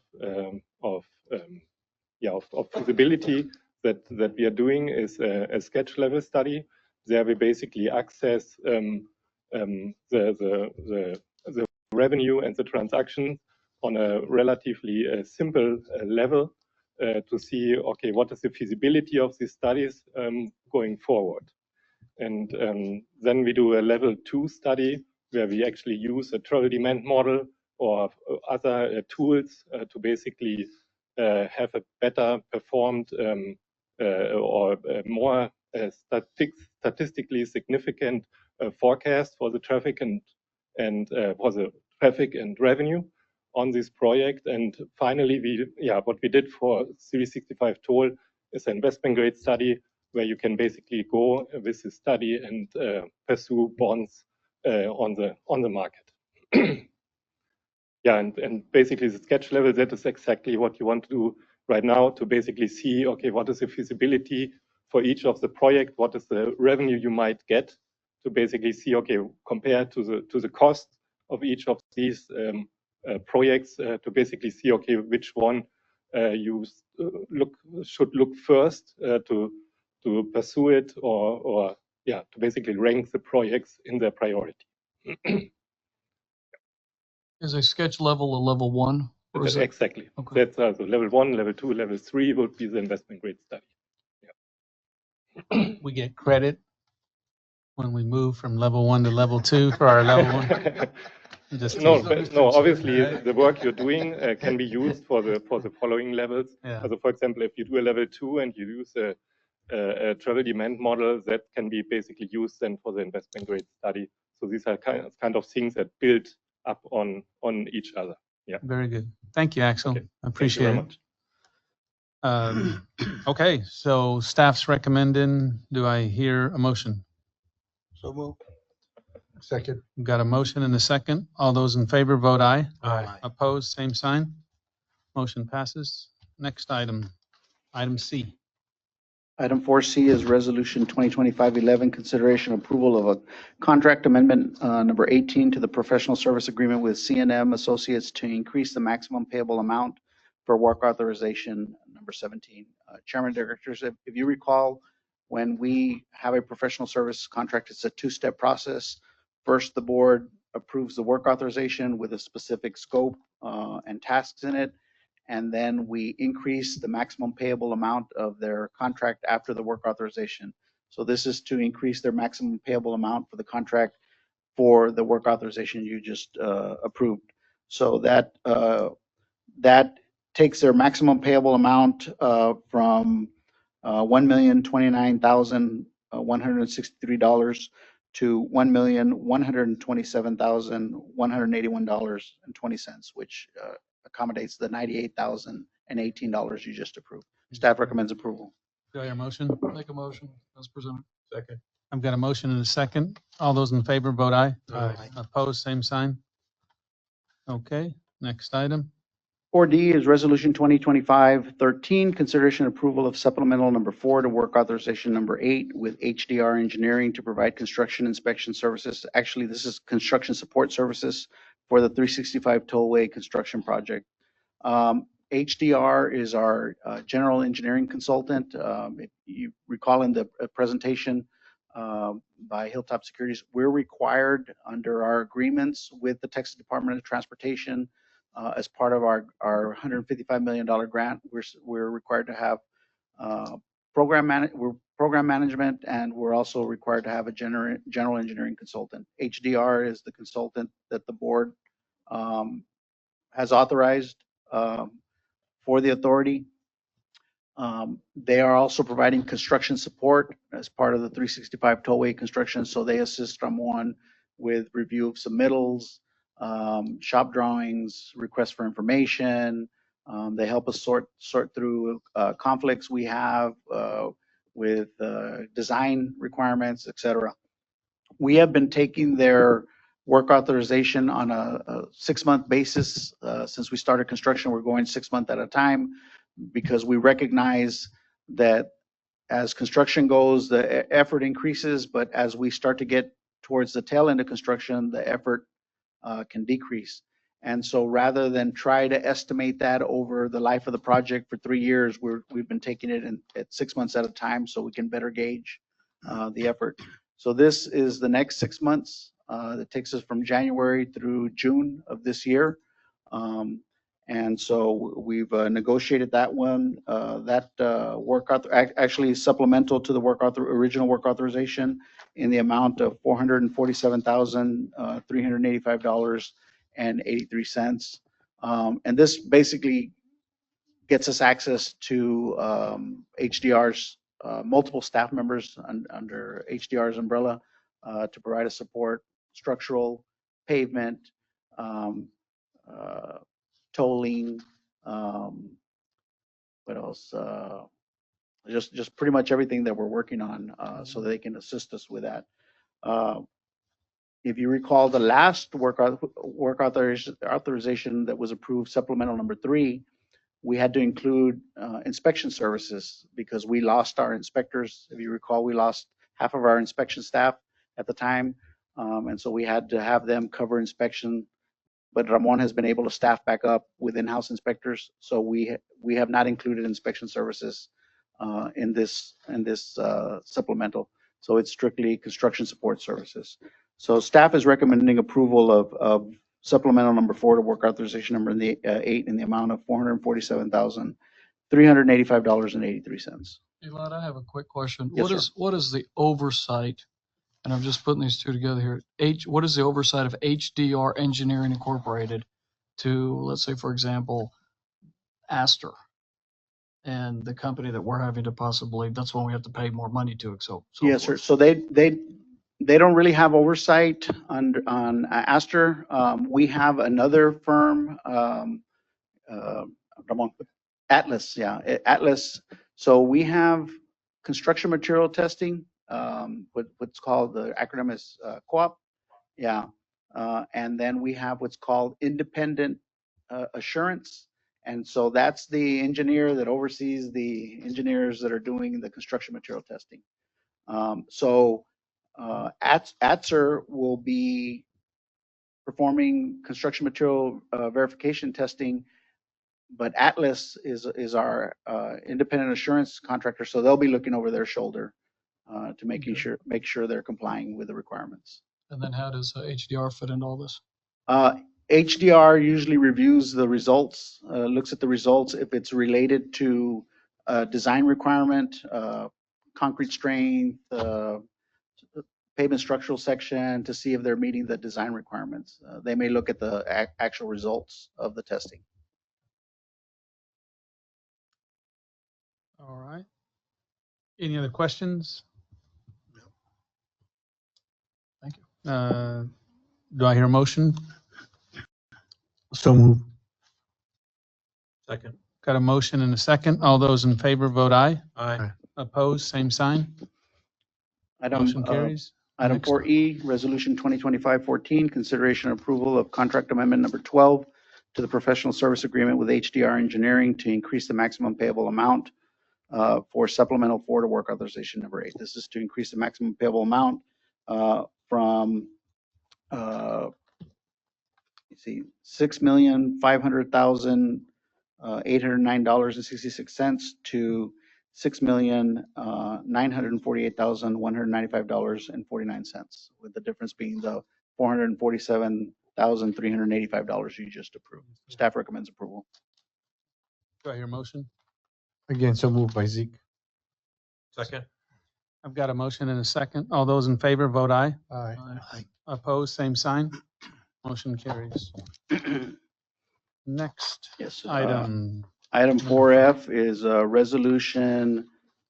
feasibility that we are doing is a sketch level study. There we basically access the revenue and the transactions on a relatively simple level to see, okay, what is the feasibility of these studies going forward. And then we do a level 2 study where we actually use a travel demand model or other tools to basically have a better performed or more statistically significant forecast for the traffic and for the traffic and revenue on this project. And finally, what we did for 365 toll is an investment grade study where you can basically go with the study and pursue bonds on the market. And basically the sketch level, that is exactly what you want to do right now, to basically see, okay, what is the feasibility for each of the project, what is the revenue you might get, to basically see, okay, compared to the cost of each of these projects, to basically see, okay, which one you should look first to pursue it, or to basically rank the projects in their priority. Is a sketch level a level 1? Or is it? Exactly. Okay. That's so level 1, level 2, level 3 would be the investment grade study. We get credit when we move from level 1 to level 2 for our level 1. Just No, teasing. no. Obviously, the work you're doing can be used for the following levels. Yeah. So, for example, if you do a level 2 and you use a travel demand model, that can be basically used then for the investment grade study. So these are kind of things that build up on each other. Yeah. Very good. Thank you, Axel. Okay. I appreciate very it. much. Okay, so staff's recommending. Do I hear a motion? So move. Second. We've got a motion and a second. All those in favor vote aye. Aye. Opposed, same sign. Motion passes. Next item, item C. Item 4C is Resolution 2025-11, consideration approval of a contract amendment number 18 to the professional service agreement with C&M Associates to increase the maximum payable amount for work authorization number 17. Chairman, Directors, if you recall, when we have a professional service contract, it's a two-step process. First, the board approves the work authorization with a specific scope and tasks in it. And then we increase the maximum payable amount of their contract after the work authorization. So this is to increase their maximum payable amount for the contract for the work authorization you just approved. So that takes their maximum payable amount from $1,029,163 to $1,127,181.20, which accommodates the $98,018 you just approved. Staff recommends approval. Do I hear a motion? Make a motion as presented. Second. I've got a motion and a second. All those in favor vote aye. Aye. Opposed, same sign. Okay, next item. 4D is Resolution 2025-13, consideration approval of supplemental number 4 to work authorization number 8 with HDR Engineering to provide construction inspection services. Actually, this is construction support services for the 365 Tollway construction project. HDR is our general engineering consultant. If you recall in the presentation by Hilltop Securities, we're required under our agreements with the Texas Department of Transportation as part of our $155 million grant, we're required to have program management, and we're also required to have a general engineering consultant. HDR is the consultant that the board has authorized for the authority. They are also providing construction support as part of the 365 Tollway construction, so they assist someone with review of submittals, shop drawings, requests for information. They help us sort through conflicts we have with design requirements, etc. We have been taking their work authorization on a 6-month basis since we started construction. We're going 6 months at a time because we recognize that as construction goes, the effort increases, but as we start to get towards the tail end of construction, the effort can decrease. And so rather than try to estimate that over the life of the project for 3 years, we've been taking it at 6 months at a time so we can better gauge the effort. So this is the next 6 months. that takes us from January through June of this year. And so we've negotiated that one. That actually supplemental to the original work authorization in the amount of $447,385.83. And this basically gets us access to HDR's multiple staff members under HDR's umbrella to provide us support, structural, pavement, tolling, what else? Just pretty much everything that we're working on so they can assist us with that. If you recall, the last work authorization that was approved, supplemental number 3, we had to include inspection services because we lost our inspectors. If you recall, we lost half of our inspection staff at the time. And so we had to have them cover inspection. But Ramon has been able to staff back up with in-house inspectors. So we have not included inspection services in this supplemental. So it's strictly construction support services. So staff is recommending approval of supplemental number 4 to work authorization number 8 in the amount of $447,385.83. Elad, I have a quick question. Yes, What is the oversight? And I'm just putting these two together here. What is the oversight of HDR Engineering Incorporated to, let's say, for example, Astor and the company that we're having to possibly, that's when we have to pay more money to. So Yes, sir. So they don't really have oversight on Astor. We have another firm, Ramon, Atlas, Atlas. So we have construction material testing, what's called, the acronym is COOP. And then we have what's called independent assurance. And so that's the engineer that oversees the engineers that are doing the construction material testing. ATSR will be performing construction material verification testing, but Atlas is our independent assurance contractor, so they'll be looking over their shoulder to make sure they're complying with the requirements. And then how does HDR fit into all this? HDR usually reviews the results, looks at the results if it's related to design requirement, concrete strength, pavement structural section to see if they're meeting the design requirements. They may look at the actual results of the testing. All right. Any other questions? Thank you. Do I hear a motion? So move. Second. Got a motion and a second. All those in favor vote aye. Aye. Opposed, same sign. Motion carries. Item Next. 4E, Resolution 2025-14, consideration and approval of contract amendment number 12 to the professional service agreement with HDR Engineering to increase the maximum payable amount for supplemental 4 to work authorization number 8. This is to increase the maximum payable amount from $6,500,809.66 to $6,948,195.49, with the difference being the $447,385 you just approved. Staff recommends approval. Do I hear a motion? Again, so moved by Zeke. Second. I've got a motion and a second. All those in favor vote aye. Aye. Opposed, same sign. Motion carries. Next Yes. item. Item 4F is Resolution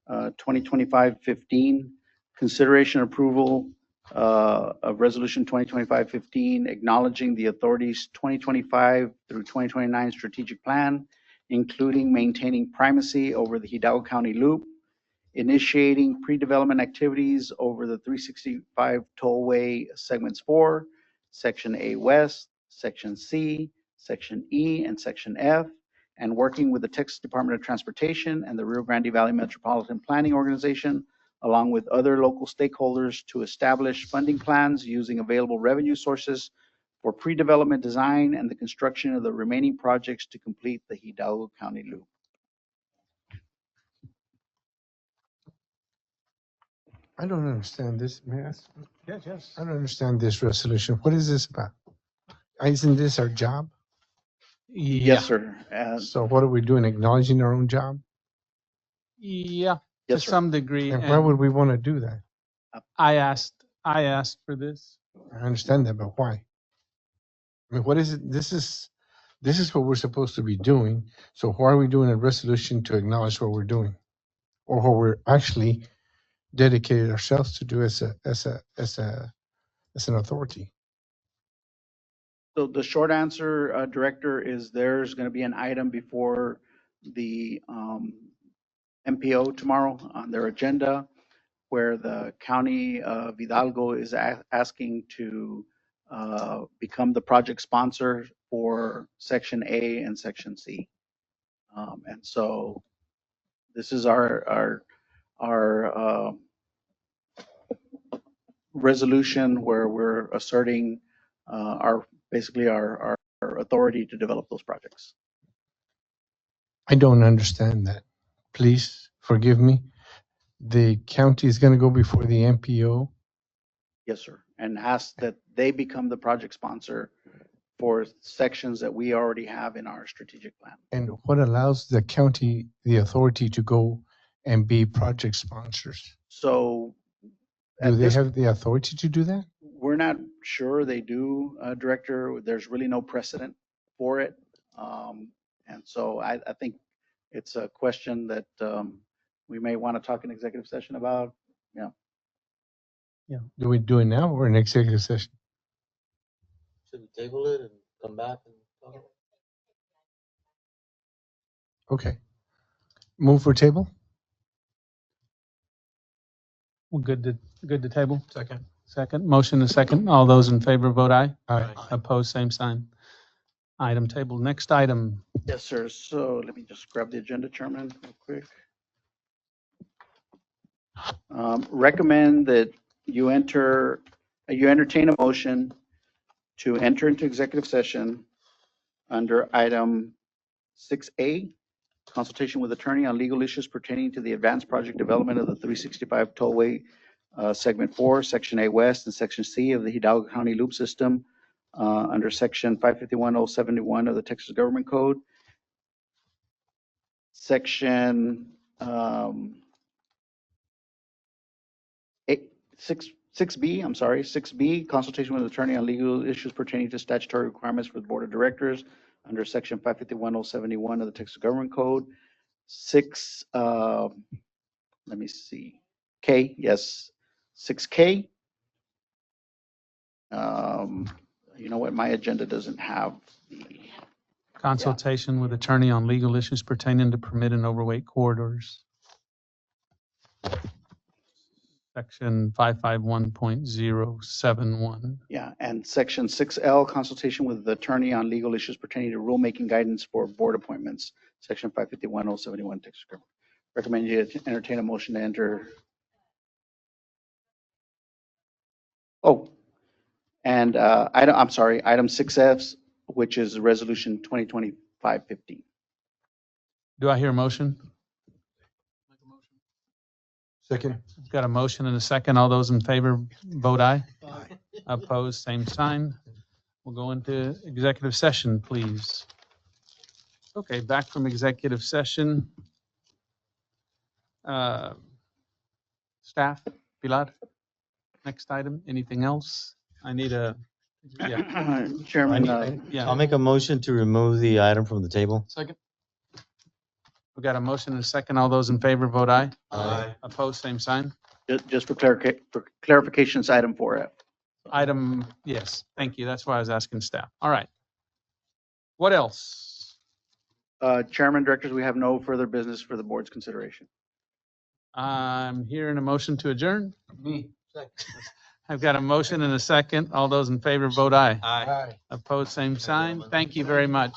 2025-15, consideration approval of Resolution 2025-15, acknowledging the authority's 2025 through 2029 strategic plan, including maintaining primacy over the Hidalgo County Loop, initiating pre-development activities over the 365 Tollway Segments 4, Section A West, Section C, Section E, and Section F, and working with the Texas Department of Transportation and the Rio Grande Valley Metropolitan Planning Organization, along with other local stakeholders, to establish funding plans using available revenue sources for pre-development design and the construction of the remaining projects to complete the Hidalgo County Loop. I don't understand this, may I ask? Yes, yes. I don't understand this resolution. What is this about? Isn't this our job? Yeah, Yes, sir. So what are we doing? Acknowledging our own job? yeah, to Yes, sir. some degree. And why would we want to do that? I asked for this. I understand that, but why? I mean, what is it? This is what we're supposed to be doing. So why are we doing a resolution to acknowledge what we're doing? Or what we're actually dedicated ourselves to do as an authority? So the short answer, Director, is there's going to be an item before the MPO tomorrow on their agenda where the county of Hidalgo is asking to become the project sponsor for Section A and Section C. And so this is our resolution where we're asserting basically our authority to develop those projects. I don't understand that. Please forgive me. The county is going to go before the MPO. Yes, sir. And ask that they become the project sponsor for sections that we already have in our strategic plan. And what allows the county the authority to go and be project sponsors? So Do at they this, have the authority to do that? we're not sure they do, Director. There's really no precedent for it. And so I think it's a question that we may want to talk in executive session about. Yeah. Yeah. Do we do it now or in executive session? Should we table it and come back and talk about it? Okay. Move for table? We're good to table? Second. Second, motion and second. All those in favor vote aye. Aye. Opposed, same sign. Item table. Next item. Yes, sir. So let me just grab the agenda, Chairman, real quick. Recommend that you entertain a motion to enter into executive session under item 6A, consultation with attorney on legal issues pertaining to the advanced project development of the 365 Tollway, Segment 4, Section A West, and Section C of the Hidalgo County Loop System, under Section 551.071 of the Texas Government Code. Section 6B, I'm sorry, 6B, consultation with attorney on legal issues pertaining to statutory requirements for the Board of Directors under Section 551.071 of the Texas Government Code. 6, let me see, K, yes, 6K. You know what, my agenda doesn't have the, Consultation with attorney on legal issues pertaining to permit and overweight corridors. Section 551.071. yeah, and Section 6L, consultation with the attorney on legal issues pertaining to rulemaking guidance for board appointments, Section 551.071 Texas Government. Recommend you entertain a motion to enter. Oh, and I'm sorry, item 6F, which is resolution 2025-15. Do I hear a motion? Second. We've got a motion and a second. All those in favor vote aye. Opposed, same sign. We'll go into executive session, please. Okay, back from executive session. Staff, Pilar, next item, anything else? I need a, yeah. Chairman, Yeah. I'll make a motion to remove the item from the table. Second. We've got a motion and a second. All those in favor vote aye. Aye. Opposed, same sign. just for clarifications, item 4F. Item, yes, thank you. That's why I was asking staff. All right. What else? Chairman, directors, we have no further business for the board's consideration. I'm hearing a motion to adjourn. Me. I've got a motion and a second. All those in favor vote aye. Aye. Opposed, same sign. Thank you very much.